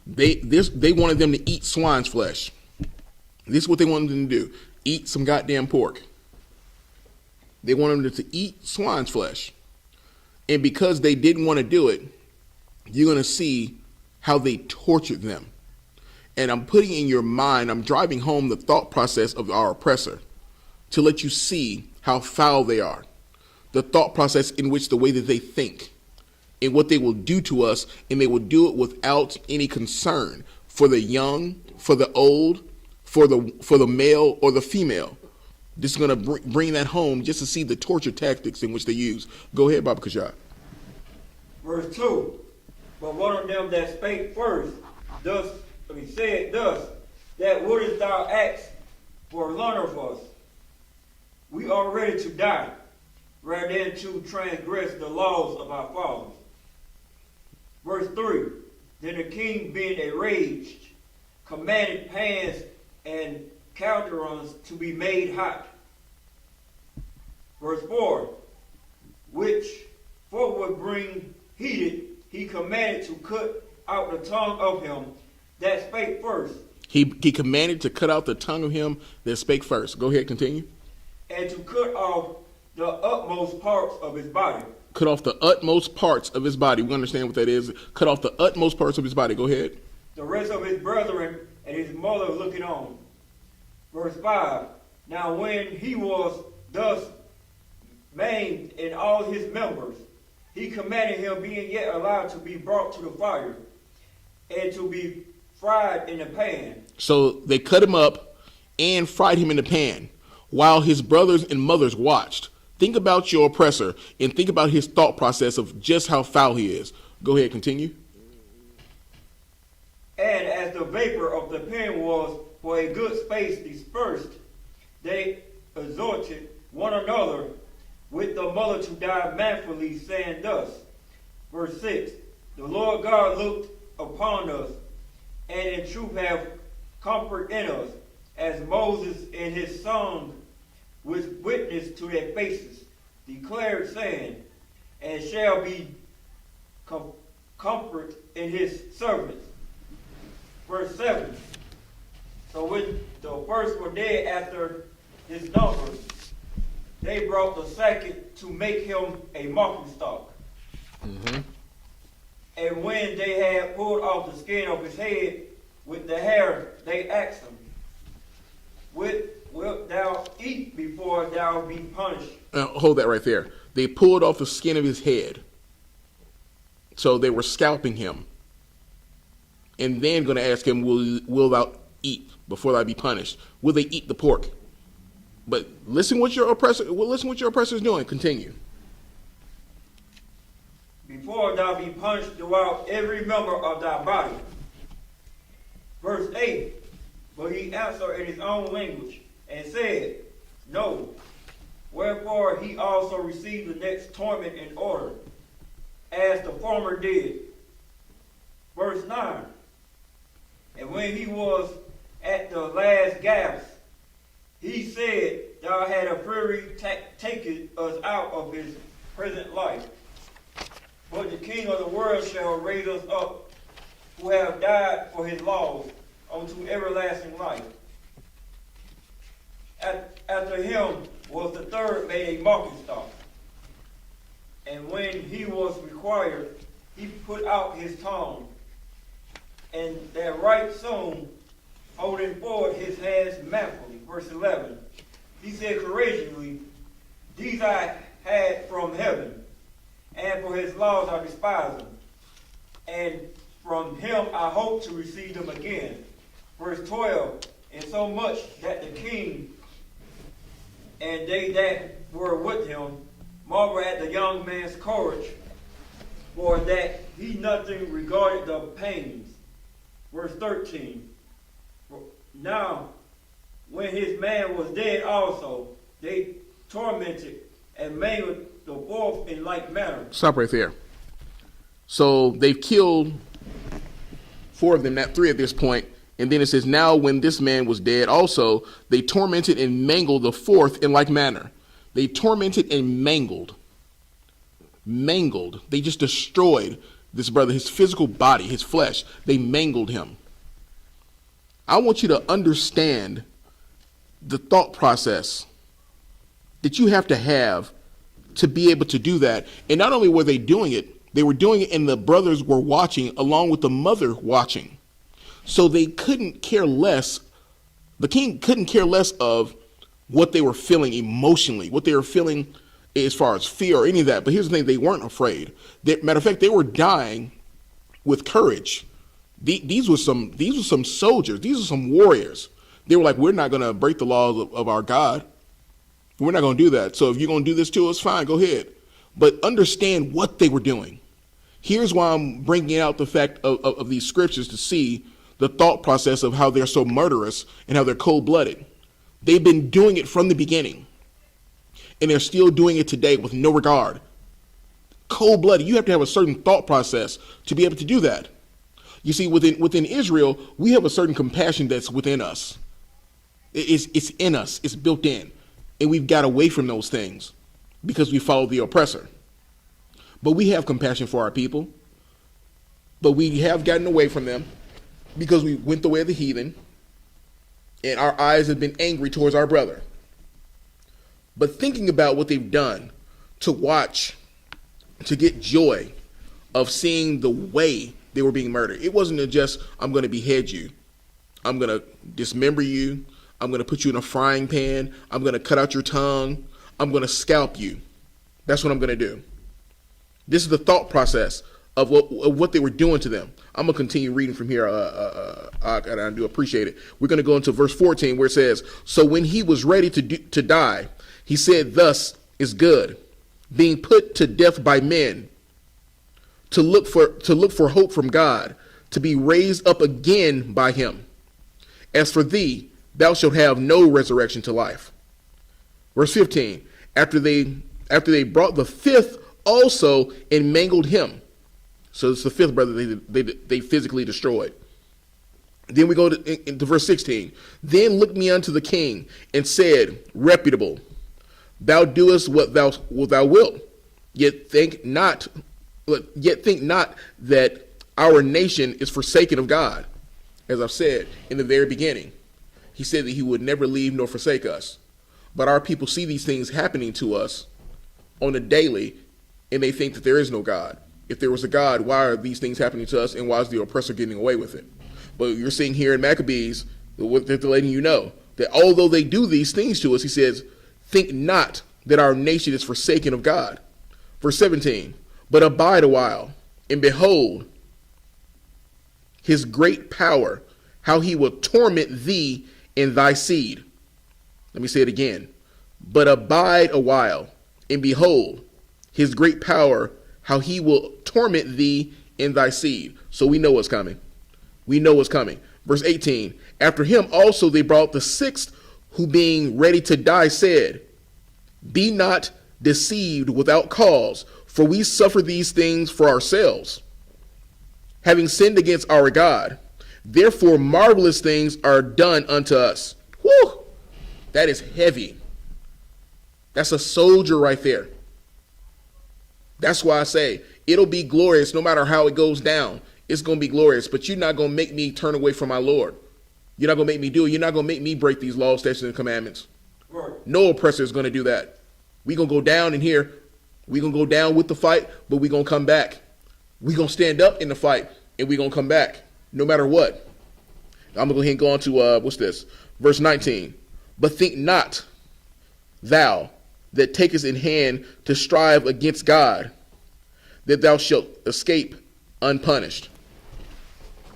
Speaker 1: They wanted them to eat swine's flesh. This is what they wanted them to do. Eat some goddamn pork. They wanted them to eat swine's flesh. And because they didn't want to do it, you're going to see how they tortured them. And I'm putting in your mind, I'm driving home the thought process of our oppressor to let you see how foul they are. The thought process in which the way that they think and what they will do to us, and they will do it without any concern for the young, for the old, for the male or the female. This is going to bring that home just to see the torture tactics in which they use. Go ahead, Baba Kashad.
Speaker 3: Verse 2. But one of them that spake first, said thus, that wouldest thou ask for none of us? We are ready to die, rather than to transgress the laws of our fathers. Verse 3. Then the king, being enraged, commanded pans and cauldrons to be made hot. Verse 4. Which for would bring heated, he commanded to cut out the tongue of him that spake first.
Speaker 1: He commanded to cut out the tongue of him that spake first. Go ahead, continue.
Speaker 3: And to cut off the utmost parts of his body.
Speaker 1: Cut off the utmost parts of his body. We understand what that is. Cut off the utmost parts of his body. Go ahead.
Speaker 3: The rest of his brethren and his mother looking on. Verse 5. Now when he was thus maimed in all his members, he commanded him, being yet alive, to be brought to the fire, and to be fried in the pan. So
Speaker 1: they cut him up and fried him in the pan while his brothers and mothers watched. Think about your oppressor and think about his thought process of just how foul he is. Go ahead, continue.
Speaker 3: And as the vapor of the pan was for a good space dispersed, they exhorted one another with the mother to die manfully, saying thus. Verse 6. The Lord God looked upon us, and in truth have comfort in us, as Moses in his song with witness to their faces, declared, saying, and shall be comfort in his servants. Verse 7. So when the first were dead after his number, they brought the second to make him a mocking stock.
Speaker 1: Mm-hmm.
Speaker 3: And when they had pulled off the skin of his head with the hair, they asked him, Wilt thou eat before thou be punished?
Speaker 1: Hold that right there. They pulled off the skin of his head. So they were scalping him. And then going to ask him, will thou eat before thou be punished? Will they eat the pork? But listen what your oppressor is doing. Continue.
Speaker 3: Before thou be punished throughout every member of thy body. Verse 8. But he answered in his own language, and said, No. Wherefore he also received the next torment in order, as the former did. Verse 9. And when he was at the last gasp, he said, Thou had a fury taken us out of his present life. But the King of the world shall raise us up, who have died for his laws, unto everlasting life. After him was the third made a mocking stock. And when he was required, he put out his tongue, and that right soon, holding forward his hands manfully. Verse 11. He said courageously, these I had from heaven, and for his laws I despise them. And from him I hope to receive them again. Verse 12. And so much that the king and they that were with him marveled at the young man's courage, for that he nothing regarded the pains. Verse 13. Now, when his man was dead also, they tormented and mangled the fourth in like manner.
Speaker 1: Stop right there. So they've killed 4 of them, not 3 at this point. And then it says, now when this man was dead also, they tormented and mangled the 4th in like manner. They tormented and mangled. Mangled. They just destroyed this brother, his physical body, his flesh. They mangled him. I want you to understand the thought process that you have to be able to do that. And not only were they doing it, they were doing it and the brothers were watching along with the mother watching. So they couldn't care less. The king couldn't care less of what they were feeling emotionally, what they were feeling as far as fear or any of that. But here's the thing, they weren't afraid. Matter of fact, they were dying with courage. These were some soldiers. These were some warriors. They were like, we're not going to break the laws of our God. We're not going to do that. So if you're going to do this to us, fine, go ahead. But understand what they were doing. Here's why I'm bringing out the fact of these scriptures, to see the thought process of how they're so murderous and how they're cold-blooded. They've been doing it from the beginning, and they're still doing it today with no regard. Cold-blooded. You have to have a certain thought process to be able to do that. You see, within Israel, we have a certain compassion that's within us. It's in us. It's built in. And we've got away from those things because we follow the oppressor. But we have compassion for our people. But we have gotten away from them because we went the way of the heathen. And our eyes have been angry towards our brother. But thinking about what they've done to watch, to get joy of seeing the way they were being murdered. It wasn't just, I'm going to behead you. I'm going to dismember you. I'm going to put you in a frying pan. I'm going to cut out your tongue. I'm going to scalp you. That's what I'm going to do. This is the thought process of what they were doing to them. I'm going to continue reading from here. I do appreciate it. We're going to go into verse 14 where it says, so when he was ready to die, he said, thus is good, being put to death by men, to look for hope from God, to be raised up again by him. As for thee, thou shalt have no resurrection to life. Verse 15, after they brought the 5th also and mangled him. So it's the 5th brother they physically destroyed. Then we go into verse 16. Then looked me unto the king and said, reputable, thou doest what thou wilt, yet think not that our nation is forsaken of God. As I've said in the very beginning, he said that he would never leave nor forsake us. But our people see these things happening to us on a daily, and they think that there is no God. If there was a God, why are these things happening to us, and why is the oppressor getting away with it? But you're seeing here in Maccabees, what they're letting you know, that although they do these things to us, he says, think not that our nation is forsaken of God. Verse 17, but abide a while, and behold, his great power, how he will torment thee and thy seed. Let me say it again. But abide a while, and behold, his great power, how he will torment thee and thy seed. So we know what's coming. We know what's coming. Verse 18, after him also they brought the 6th, who being ready to die said, be not deceived without cause, for we suffer these things for ourselves, having sinned against our God. Therefore marvelous things are done unto us. Whew! That is heavy. That's a soldier right there. That's why I say it'll be glorious no matter how it goes down. It's going to be glorious, but you're not going to make me turn away from my Lord. You're not going to make me do it. You're not going to make me break these laws, statutes, and commandments.
Speaker 3: Right.
Speaker 1: No oppressor is going to do that. We're going to go down in here. We're going to go down with the fight, but we're going to come back. We're going to stand up in the fight, and we're going to come back. no matter what. I'm going to go ahead and go on to, what's this? Verse 19. But think not thou that takest in hand to strive against God, that thou shalt escape unpunished.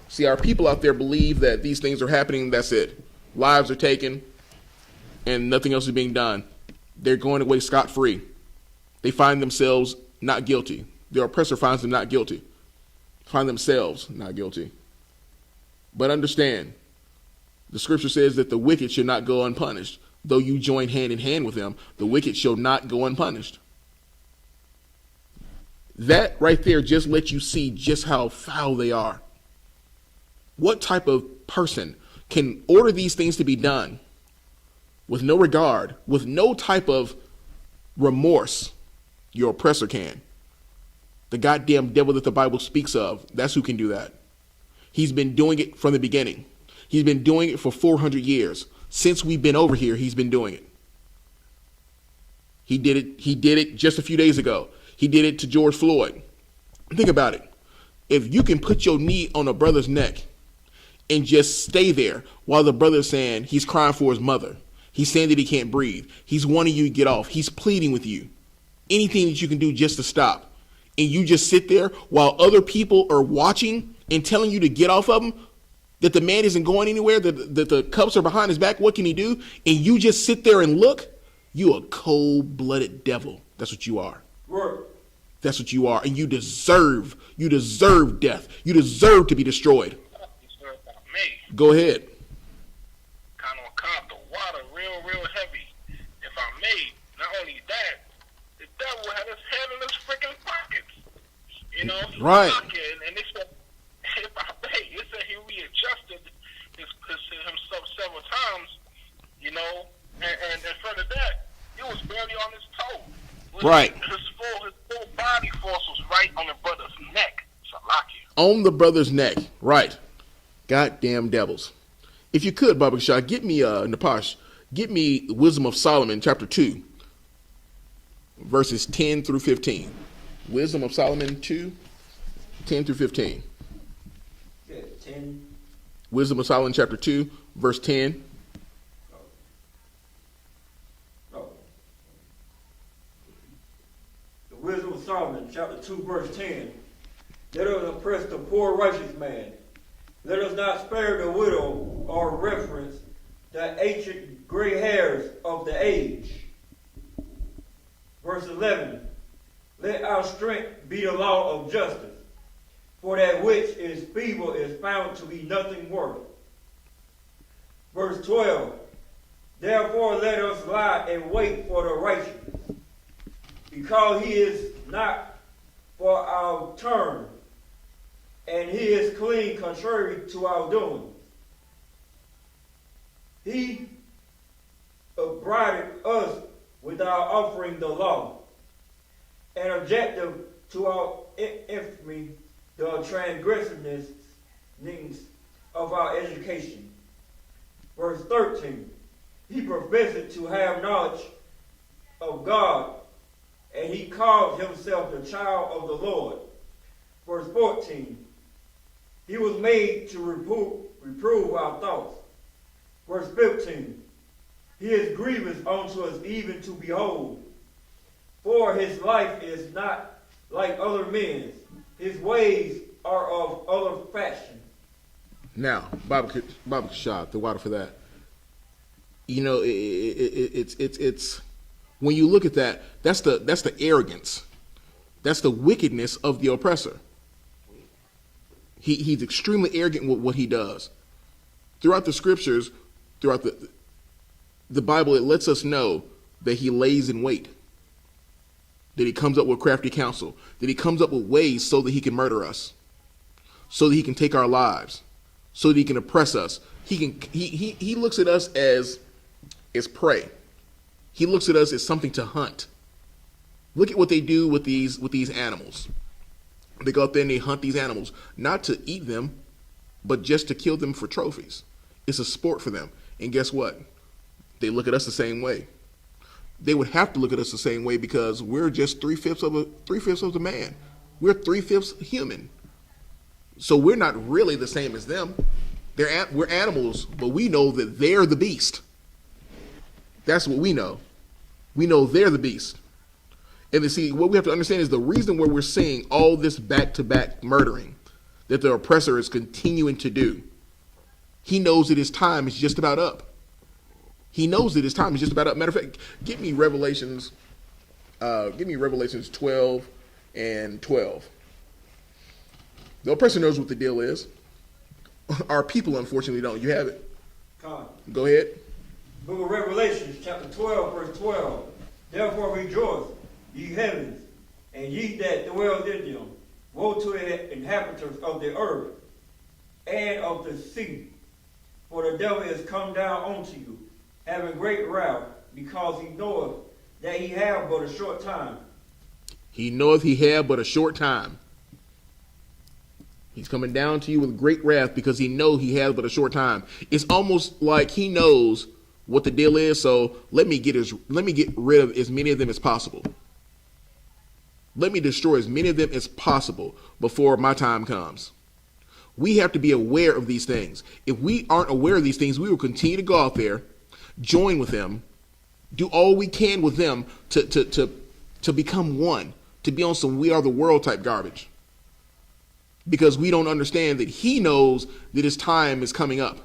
Speaker 1: See, our people out there believe that these things are happening, that's it. Lives are taken, and nothing else is being done. They're going away scot-free. They find themselves not guilty. The oppressor finds them not guilty. Find themselves not guilty. But understand, the scripture says that the wicked should not go unpunished. Though you join hand in hand with them, the wicked shall not go unpunished. That right there just lets you see just how foul they are. What type of person can order these things to be done with no regard, with no type of remorse? Your oppressor can. The goddamn devil that the Bible speaks of, that's who can do that. He's been doing it from the beginning. He's been doing it for 400 years. Since we've been over here, he's been doing it. He did it just a few days ago. He did it to George Floyd. Think about it. If you can put your knee on a brother's neck and just stay there while the brother's saying he's crying for his mother, he's saying that he can't breathe, he's wanting you to get off, he's pleading with you, anything that you can do just to stop, and you just sit there while other people are watching and telling you to get off of him, that the man isn't going anywhere, that the cuffs are behind his back, what can he do? And you just sit there and look, you a cold-blooded devil. That's what you are.
Speaker 3: Right.
Speaker 1: That's what you are. And you deserve death. You deserve to be destroyed.
Speaker 2: Me,
Speaker 1: Go ahead.
Speaker 2: kind of caught the water real heavy. If I may, not only that, the devil had his head in his freaking pockets. You know?
Speaker 1: Right.
Speaker 2: And they said, if I may, it said he readjusted himself several times, you know, and further that, he was barely on his toe.
Speaker 1: Right.
Speaker 2: His full body force was right on the brother's neck. Salakia.
Speaker 1: On the brother's neck. Right. Goddamn devils. If you could, Baba Shah, get me, Napash, get me Wisdom of Solomon, chapter 2, verses 10 through 15. Wisdom of Solomon 2, 10 through 15.
Speaker 3: Yeah, 10.
Speaker 1: Wisdom of Solomon, chapter 2, verse 10.
Speaker 3: Oh. The Wisdom of Solomon, chapter 2, verse 10. Let us oppress the poor righteous man. Let us not spare the widow or reference the ancient gray hairs of the age. Verse 11. Let our strength be the law of justice. For that which is feeble is found to be nothing worth. Verse 12. Therefore let us lie and wait for the righteous, because he is not for our turn, and he is clean contrary to our doings. He upbraided us without offering the law, and objective to our infamy, the transgressions of our education. Verse 13, he professed to have knowledge of God, and he called himself the child of the Lord. Verse 14, he was made to reprove our thoughts. Verse 15, he is grievous unto us even to behold, for his life is not like other men's. His ways are of other fashion. Now,
Speaker 1: Baba Shah, the water for that. You know, it's when you look at that, that's the arrogance, that's the wickedness of the oppressor. He's extremely arrogant with what he does. Throughout the scriptures, throughout the Bible, it lets us know that he lays in wait, that he comes up with crafty counsel, that he comes up with ways so that he can murder us, so that he can take our lives, so that he can oppress us. He looks at us as prey. He looks at us as something to hunt. Look at what they do with these animals. They go out there and they hunt these animals, not to eat them, but just to kill them for trophies. It's a sport for them. And guess what? They look at us the same way. They would have to look at us the same way because we're just 3/5 of a man. We're 3/5 human. So we're not really the same as them. We're animals, but we know that they're the beast. That's what we know. We know they're the beast. And to see, what we have to understand is the reason where we're seeing all this back-to-back murdering that the oppressor is continuing to do. He knows that his time is just about up. He knows that his time is just about up. Matter of fact, give me Revelations 12 and 12. The oppressor knows what the deal is. Our people, unfortunately, don't. You have it.
Speaker 3: Come.
Speaker 1: Go ahead.
Speaker 3: Book of Revelation, chapter 12, verse 12. Therefore rejoice, ye heavens, and ye that dwell in them. Woe to the inhabitants of the earth and of the sea. For the devil is come down unto you, having great wrath, because he knoweth that he have but a short time.
Speaker 1: He knoweth he have but a short time. He's coming down to you with great wrath because he knows he has but a short time. It's almost like he knows what the deal is, so let me get rid of as many of them as possible. Let me destroy as many of them as possible before my time comes. We have to be aware of these things. If we aren't aware of these things, we will continue to go out there, join with them, do all we can with them to become one, to be on some we are the world type garbage. Because we don't understand that he knows that his time is coming up.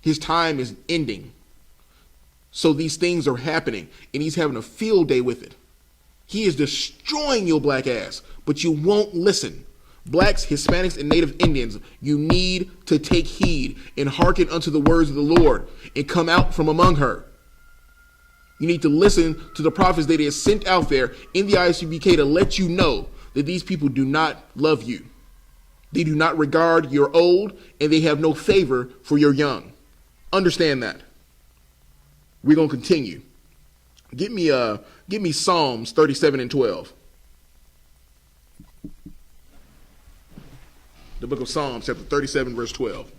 Speaker 1: His time is ending. So these things are happening, and he's having a field day with it. He is destroying your black ass, but you won't listen. Blacks, Hispanics, and Native Indians, you need to take heed and hearken unto the words of the Lord and come out from among her. You need to listen to the prophets that he has sent out there in the I.S.U.P.K. to let you know that these people do not love you. They do not regard your old, and they have no favor for your young. Understand that. We're going to continue. Give me Psalms 37 and 12. The book of Psalms, chapter 37, verse 12.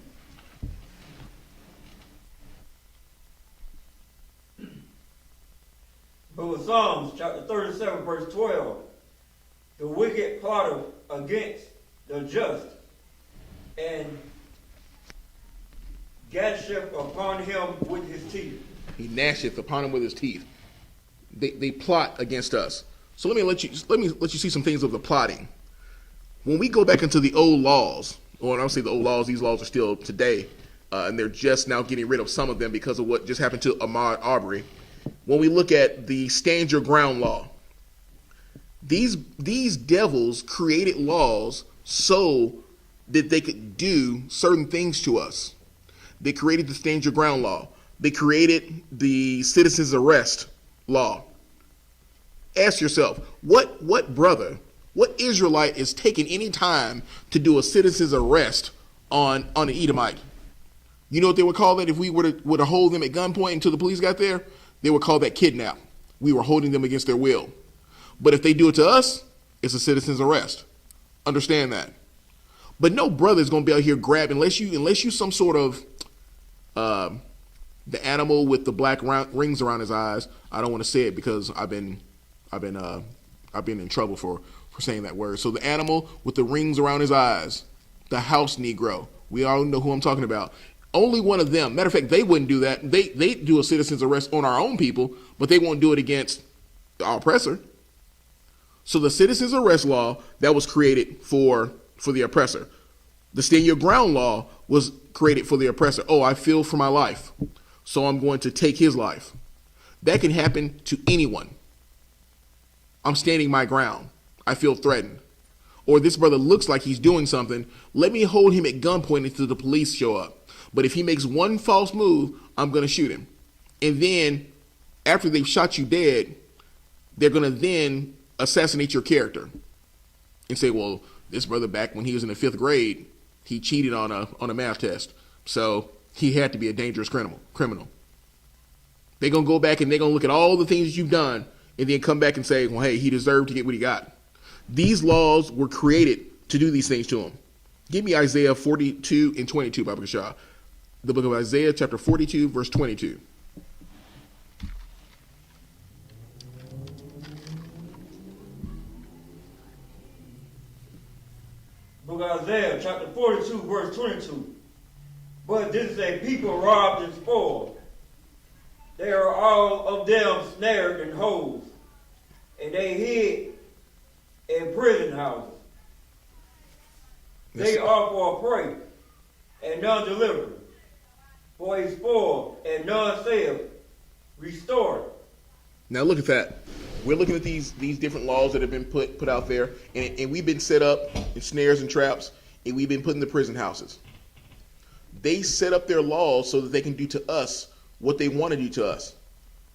Speaker 3: Book of Psalms, chapter 37, verse 12. The wicked plotteth against the just, and gnasheth upon him with his teeth.
Speaker 1: He gnasheth upon him with his teeth. They plot against us. So let me let you see some things of the plotting. When we go back into the old laws, or I don't say the old laws, these laws are still today, and they're just now getting rid of some of them because of what just happened to Ahmaud Arbery. When we look at the stand your ground law, these devils created laws so that they could do certain things to us. They created the stand your ground law. They created the citizen's arrest law. Ask yourself, what brother, what Israelite is taking any time to do a citizen's arrest on an Edomite? You know what they would call that if we were to hold them at gunpoint until the police got there? They would call that kidnap. We were holding them against their will. But if they do it to us, it's a citizen's arrest. Understand that. But no brother is going to be out here grabbing, unless you some sort of the animal with the black rings around his eyes. I don't want to say it because I've been in trouble for saying that word. So the animal with the rings around his eyes, the house Negro. We all know who I'm talking about. Only one of them. Matter of fact, they wouldn't do that. They do a citizen's arrest on our own people, but they won't do it against our oppressor. So the citizen's arrest law that was created for the oppressor. The stand your ground law was created for the oppressor. Oh, I feel for my life, so I'm going to take his life. That can happen to anyone. I'm standing my ground. I feel threatened. Or this brother looks like he's doing something. Let me hold him at gunpoint until the police show up. But if he makes one false move, I'm going to shoot him. And then after they've shot you dead, they're going to then assassinate your character and say, well, this brother back when he was in the 5th grade, he cheated on a math test. So he had to be a dangerous criminal. They're going to go back and they're going to look at all the things that you've done and then come back and say, well, hey, he deserved to get what he got. These laws were created to do these things to him. Give me Isaiah 42 and 22, Baba Shah. The book of Isaiah, chapter 42, verse 22.
Speaker 3: Book book of Isaiah, chapter 42, verse 22. But this is a people robbed and spoiled. They are all of them snared in holes, and they hid in prison houses. They are for a prey, and none deliver. For a spoil, and none saith, restore.
Speaker 1: Now look at that. We're looking at these different laws that have been put out there, and we've been set up in snares and traps, and we've been put in the prison houses. They set up their laws so that they can do to us what they want to do to us.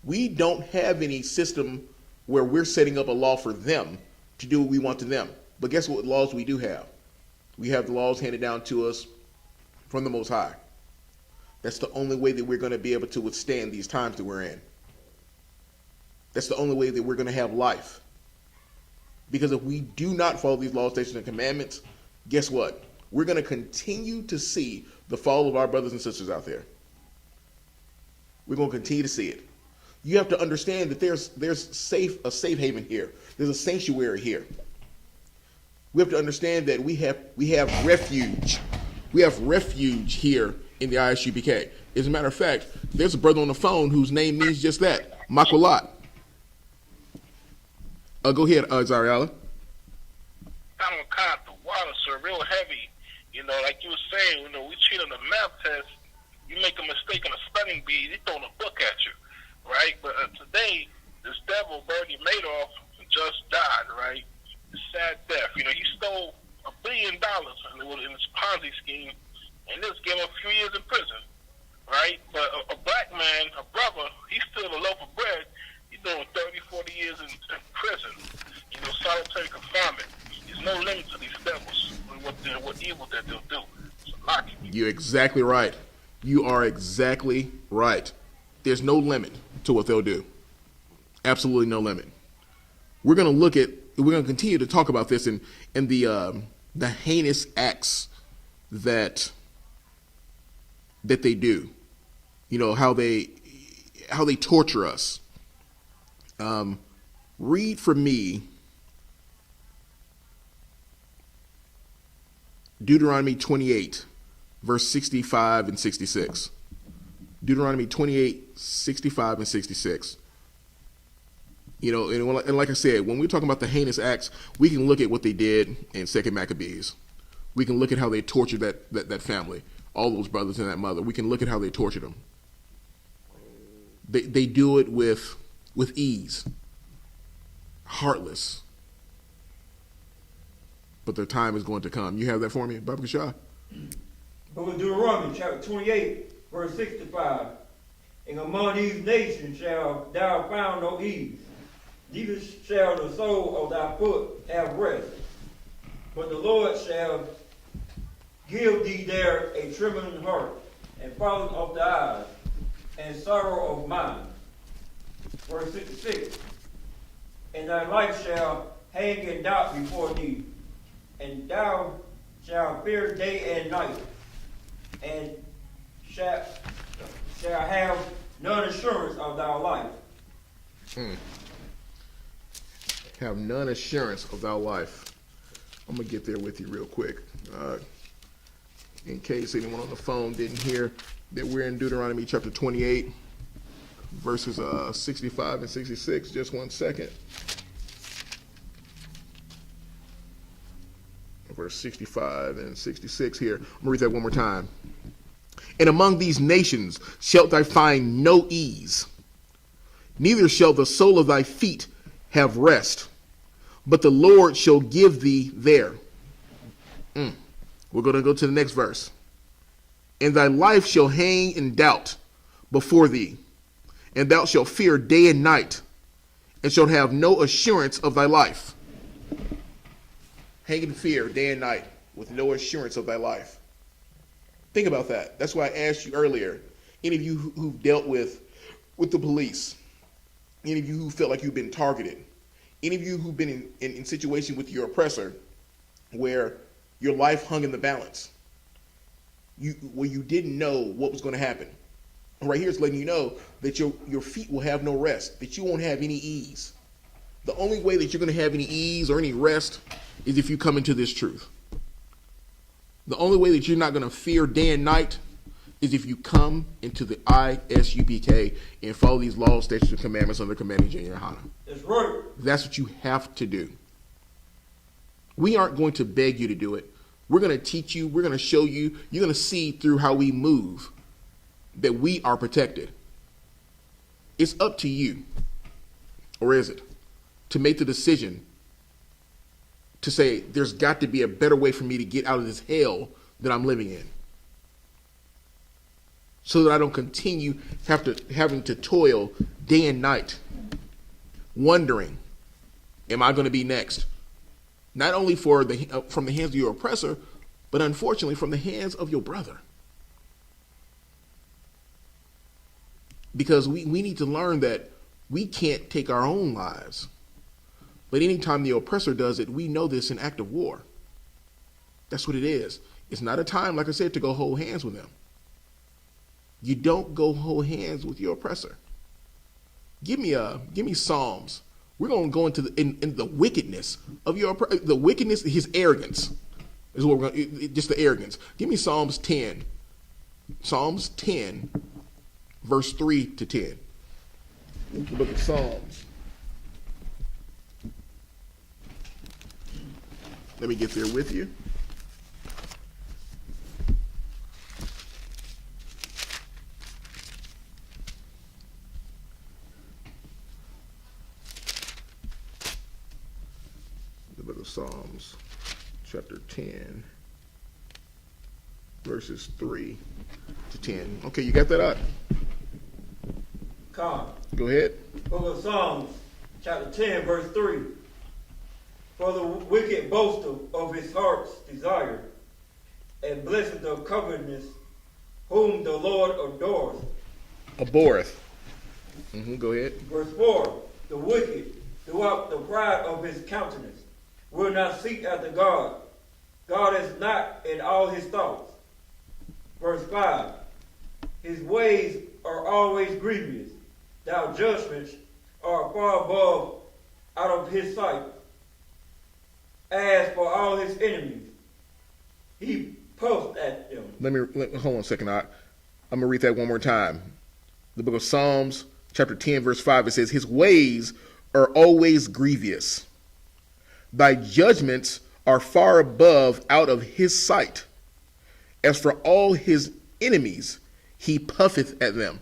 Speaker 1: We don't have any system where we're setting up a law for them to do what we want to them. But guess what laws we do have? We have the laws handed down to us from the Most High. That's the only way that we're going to be able to withstand these times that we're in. That's the only way that we're going to have life. Because if we do not follow these laws, statutes, and commandments, guess what? We're going to continue to see the fall of our brothers and sisters out there. We're going to continue to see it. You have to understand that there's a safe haven here. There's a sanctuary here. We have to understand that we have refuge. We have refuge here in the I.S.U.P.K. As a matter of fact, there's a brother on the phone whose name means just that, Makwalat. Go ahead, Zariala.
Speaker 2: I'm a cop. The water, sir, real heavy. You know, like you were saying, we cheat on the math test. You make a mistake on a spelling bee, they throwing a book at you, right? But today, this devil, Bernie Madoff, just died, right? Sad death. He stole $1 billion in his Ponzi scheme, and this gave him a few years in prison, right? But a black man, a brother, he steal a loaf of bread, he's doing 30, 40 years in prison. Solitary confinement. There's no limit to these devils and what evil that they'll do. So lock it.
Speaker 1: You're exactly right. You are exactly right. There's no limit to what they'll do. Absolutely no limit. We're going to continue to talk about this and the heinous acts that they do. How they torture us. Read for me Deuteronomy 28, verse 65 and 66. Deuteronomy 28, 65 and 66. And like I said, when we're talking about the heinous acts, we can look at what they did in 2 Maccabees. We can look at how they tortured that family, all those brothers and that mother. We can look at how they tortured them. They do it with ease, heartless. But their time is going to come. You have that for me, Baba Kashah?
Speaker 3: Book of Deuteronomy, chapter 28, verse 65. And among these nations shall thou find no ease, neither shall the sole of thy foot have rest. But the Lord shall give thee there a trembling heart, and falling of the eyes, and sorrow of mind. Verse 66. And thy life shall hang in doubt before thee, and thou shalt fear day and night, and shall have none assurance of thy life.
Speaker 1: Have none assurance of thy life. I'm going to get there with you real quick. In case anyone on the phone didn't hear that we're in Deuteronomy chapter 28, verses 65 and 66. Just one second. Verse 65 and 66 here. I'm going to read that one more time. And among these nations shalt thou find no ease, neither shall the sole of thy feet have rest, but the Lord shall give thee there. We're going to go to the next verse. And thy life shall hang in doubt before thee, and thou shalt fear day and night, and shalt have no assurance of thy life. Hang in fear day and night with no assurance of thy life. Think about that. That's why I asked you earlier, any of you who've dealt with the police, any of you who felt like you've been targeted, any of you who've been in situation with your oppressor where your life hung in the balance, where you didn't know what was going to happen. Right here it's letting you know that your feet will have no rest, that you won't have any ease. The only way that you're going to have any ease or any rest is if you come into this truth. The only way that you're not going to fear day and night is if you come into the I.S.U.P.K and follow these laws, statutes, and commandments under commanding Yahanna.
Speaker 3: That's right.
Speaker 1: That's what you have to do. We aren't going to beg you to do it. We're going to teach you. We're going to show you. You're going to see through how we move that we are protected. It's up to you, or is it, to make the decision to say there's got to be a better way for me to get out of this hell that I'm living in, so that I don't continue having to toil day and night, wondering, am I going to be next? Not only from the hands of your oppressor, but unfortunately from the hands of your brother. Because we need to learn that we can't take our own lives. But anytime the oppressor does it, we know this is an act of war. That's what it is. It's not a time, like I said, to go hold hands with them. You don't go hold hands with your oppressor. Give me Psalms. We're going to go into the wickedness of the wickedness, his arrogance is what we're going to, just the arrogance. Give me Psalms 10. Psalms 10, verse 3 to 10. The book of Psalms. Let me get there with you. The book of Psalms, chapter 10, verses 3 to 10. Okay, you got that out?
Speaker 3: Come.
Speaker 1: Go ahead.
Speaker 3: Book of Psalms, chapter 10, verse 3. For the wicked boast of his heart's desire, and blessed the covetousness, whom the Lord adores.
Speaker 1: Abhorreth. Go ahead.
Speaker 3: Verse 4. The wicked, throughout the pride of his countenance, will not seek after God. God is not in all his thoughts. Verse 5. His ways are always grievous. Thou judgments are far above out of his sight. As for all his enemies, he puffs at them.
Speaker 1: Let me hold on a second. I'm going to read that one more time. The book of Psalms, chapter 10, verse 5, it says, his ways are always grievous. Thy judgments are far above out of his sight. As for all his enemies, he puffeth at them.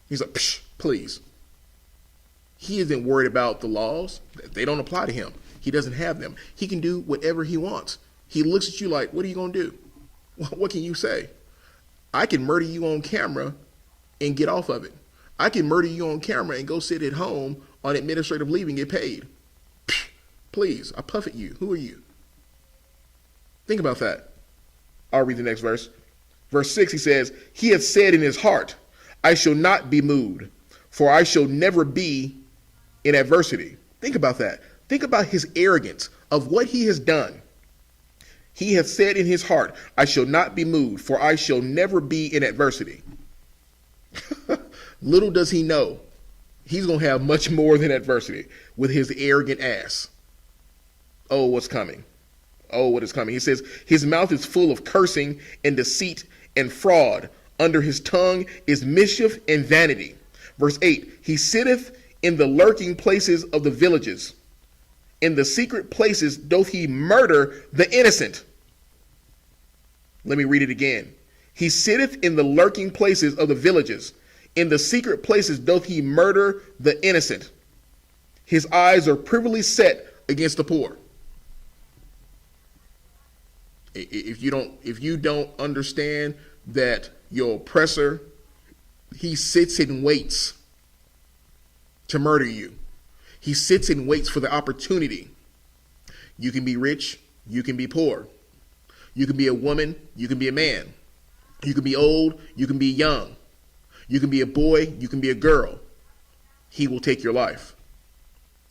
Speaker 1: He's like, psh, please. He isn't worried about the laws. They don't apply to him. He doesn't have them. He can do whatever he wants. He looks at you like, what are you going to do? What can you say? I can murder you on camera and get off of it. I can murder you on camera and go sit at home on administrative leave and get paid. Psh, please, I puff at you. Who are you? Think about that. I'll read the next verse. Verse 6, he says, he hath said in his heart, I shall not be moved, for I shall never be in adversity. Think about that. Think about his arrogance of what he has done. He hath said in his heart, I shall not be moved, for I shall never be in adversity. Little does he know, he's going to have much more than adversity with his arrogant ass. Oh, what's coming? Oh, what is coming? He says, his mouth is full of cursing and deceit and fraud. Under his tongue is mischief and vanity. Verse 8, he sitteth in the lurking places of the villages. In the secret places doth he murder the innocent. Let me read it again. He sitteth in the lurking places of the villages. In the secret places doth he murder the innocent. His eyes are privily set against the poor. If you don't understand that your oppressor, he sits and waits to murder you. He sits and waits for the opportunity. You can be rich, you can be poor. You can be a woman, you can be a man. You can be old, you can be young. You can be a boy, you can be a girl. He will take your life.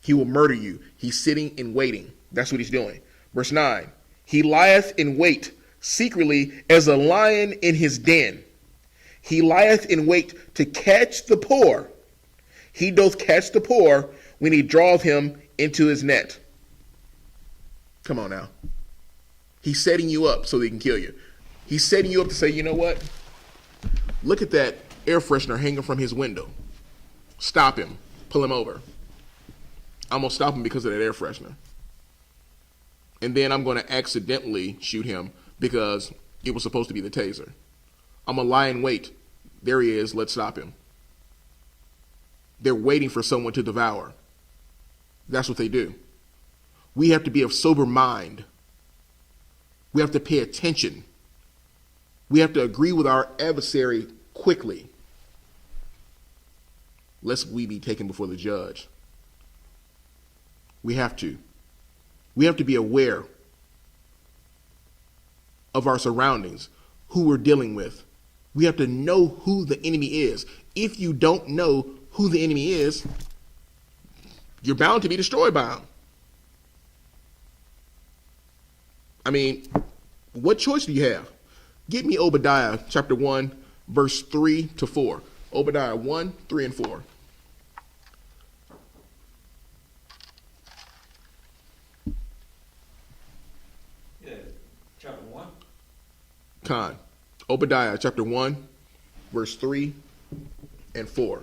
Speaker 1: He will murder you. He's sitting and waiting. That's what he's doing. Verse 9, he lieth in wait secretly as a lion in his den. He lieth in wait to catch the poor. He doth catch the poor when he draweth him into his net. Come on now. He's setting you up so they can kill you. He's setting you up to say, you know what? Look at that air freshener hanging from his window. Stop him. Pull him over. I'm going to stop him because of that air freshener. And then I'm going to accidentally shoot him because it was supposed to be the taser. I'm going to lie in wait. There he is. Let's stop him. They're waiting for someone to devour. That's what they do. We have to be of sober mind. We have to pay attention. We have to agree with our adversary quickly, lest we be taken before the judge. We have to. We have to be aware of our surroundings, who we're dealing with. We have to know who the enemy is. If you don't know who the enemy is, you're bound to be destroyed by him. I mean, what choice do you have? Give me Obadiah chapter 1, verse 3 to 4. Obadiah 1, 3, and 4.
Speaker 3: Yeah, chapter 1.
Speaker 1: Khan. Obadiah chapter 1, verse 3 and 4.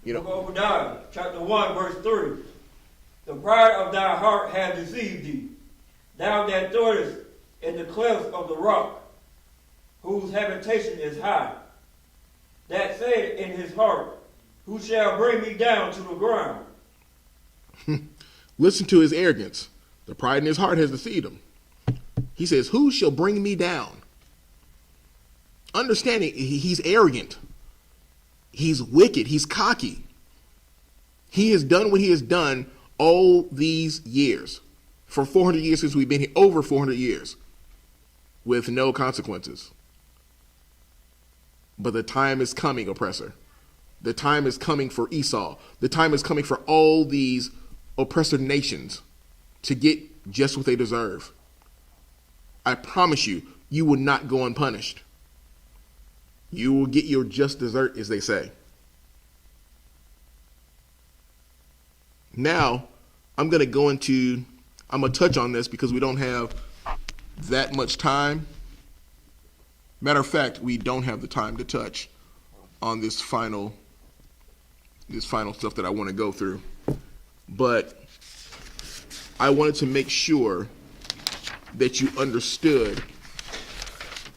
Speaker 1: You know,
Speaker 3: Obadiah chapter 1, verse 3. The pride of thy heart hath deceived thee, thou that dwellest in the clefts of the rock, whose habitation is high, that said in his heart, who shall bring me down to the ground?
Speaker 1: listen to his arrogance. The pride in his heart has deceived him. He says, who shall bring me down? Understanding he's arrogant. He's wicked. He's cocky. He has done what he has done all these years. For 400 years since we've been here, over 400 years, with no consequences. But the time is coming, oppressor. The time is coming for Esau. The time is coming for all these oppressor nations to get just what they deserve. I promise you, you will not go unpunished. You will get your just dessert, as they say. Now, I'm going to touch on this because we don't have that much time. Matter of fact, we don't have the time to touch on this final stuff that I want to go through. But I wanted to make sure that you understood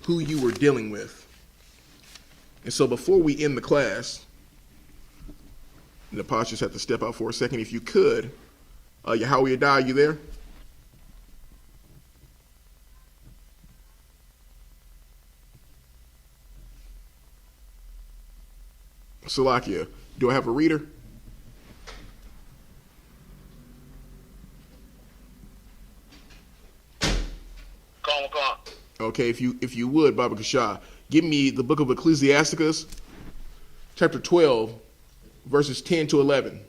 Speaker 1: who you were dealing with. And so before we end the class, and the apostles have to step out for a second, if you could, Yahanna, are you there? Salakia, do I have a reader?
Speaker 2: Come.
Speaker 1: Okay, if you would, Baba Kasha, give me the book of Ecclesiasticus, chapter 12, verses 10 to 11.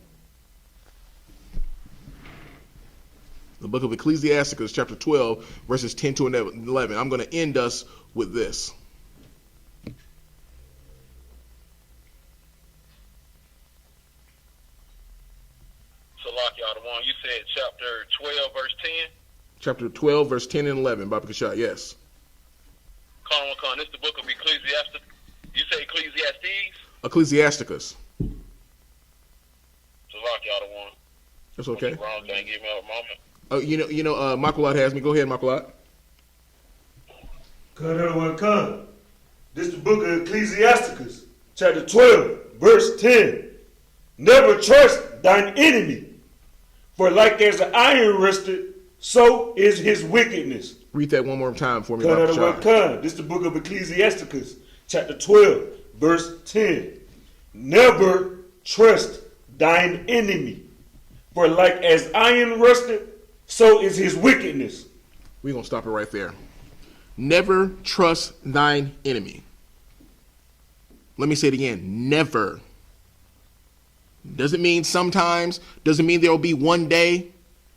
Speaker 1: The book of Ecclesiasticus, chapter 12, verses 10 to 11. I'm going to end us with this.
Speaker 2: Salakia, the one you said, chapter 12, verse 10.
Speaker 1: Chapter 12, verse 10 and 11, Baba Kasha, yes.
Speaker 2: Come. This is the book of Ecclesiastes. You say Ecclesiastes?
Speaker 1: Ecclesiasticus.
Speaker 2: Salakia, the one.
Speaker 1: That's okay.
Speaker 2: Wrong thing, give me a moment.
Speaker 1: Oh, Makulat has me. Go ahead, Makulat.
Speaker 4: Come. This is the book of Ecclesiasticus, chapter 12, verse 10. Never trust thine enemy, for like as the iron rusted, so is his wickedness.
Speaker 1: Read that one more time for me, Baba Kasha.
Speaker 4: This is the book of Ecclesiasticus, chapter 12, verse 10. Never trust thine enemy, for like as iron rusted, so is his wickedness.
Speaker 1: We're going to stop it right there. Never trust thine enemy. Let me say it again. Never. Doesn't mean sometimes. Doesn't mean there will be one day.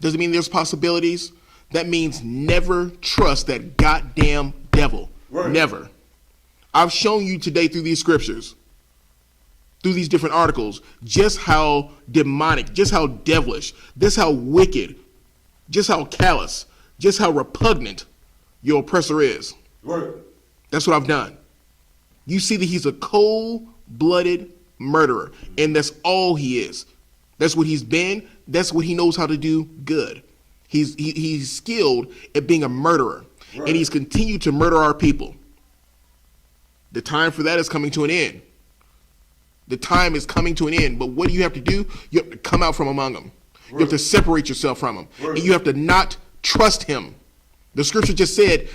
Speaker 1: Doesn't mean there's possibilities. That means never trust that goddamn devil.
Speaker 4: Right.
Speaker 1: Never. I've shown you today through these scriptures, through these different articles, just how demonic, just how devilish, just how wicked, just how callous just how repugnant your oppressor is.
Speaker 4: Right.
Speaker 1: That's what I've done. You see that he's a cold-blooded murderer, and that's all he is. That's what he's been. That's what he knows how to do good. He's skilled at being a murderer,
Speaker 4: Right.
Speaker 1: and he's continued to murder our people. The time for that is coming to an end. The time is coming to an end. But what do you have to do? You have to come out from among them. You have to separate yourself from him,
Speaker 4: Right.
Speaker 1: and you have to not trust him. The scripture just said,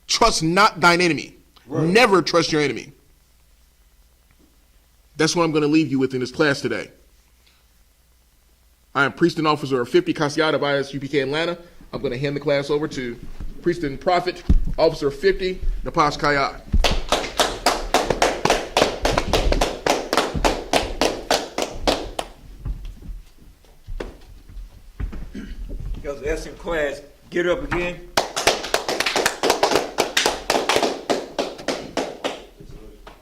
Speaker 1: "Trust not thine enemy."
Speaker 4: Right.
Speaker 1: Never trust your enemy. That's what I'm going to leave you with in this class today. I am Priest and Officer of 50 Kasiad of I.S.U.P.K. Atlanta. I'm going to hand the class over to Priest and Prophet, Officer of 50, Napash Kayad.
Speaker 3: Y'all's excellent class. Get up again.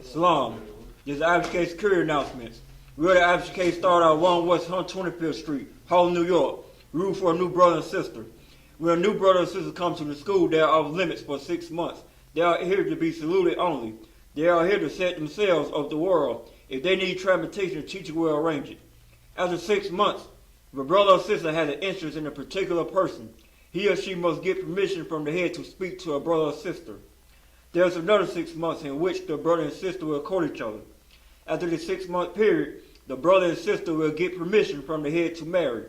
Speaker 3: Salam. This is I.S.U.K's career announcements. We're at I.S.U.K start out 1 West 125th Street, Harlem, New York. Room for a new brother and sister. When a new brother and sister come to the school, they are off limits for 6 months. They are here to be saluted only. They are here to set themselves of the world. If they need transportation, the teacher will arrange it. After 6 months, if a brother or sister has an interest in a particular person, he or she must get permission from the head to speak to a brother or sister. There is another 6 months in which the brother and sister will court each other. After the 6-month period, the brother and sister will get permission from the head to marry.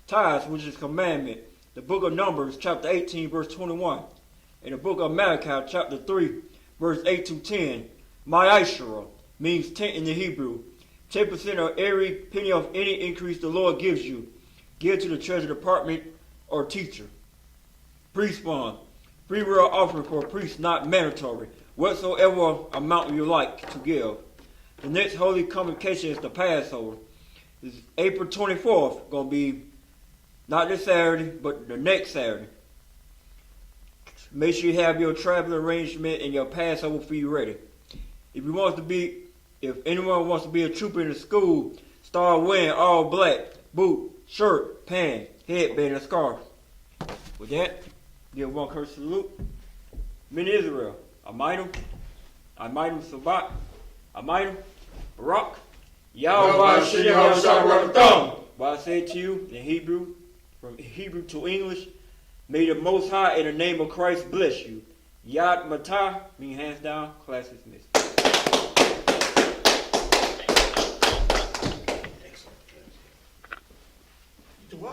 Speaker 3: Tithes, which is commandment. The book of Numbers, chapter 18, verse 21. In the book of Malachi, chapter 3, verse 8 to 10. Ma'ashara means 10 in the Hebrew. 10% of every penny of any increase the Lord gives you. Give to the treasury department or teacher. Priest fund. Free will offering for a priest, not mandatory. Whatsoever amount you like to give. The next holy convocation is the Passover. It's April 24th. Going to be not this Saturday, but the next Saturday. Make sure you have your travel arrangement and your Passover fee ready. If anyone wants to be a trooper in the school, start wearing all black, boot, shirt, pants, headband, and scarf. With that, give one curse salute. Men of Israel, Amayim Sabat, Amayim Barak, Yahweh Shem Yahweh. What I say to you in Hebrew, from Hebrew to English, may the Most High in the name of Christ bless you. Yad Matah, mean hands down, class is missed.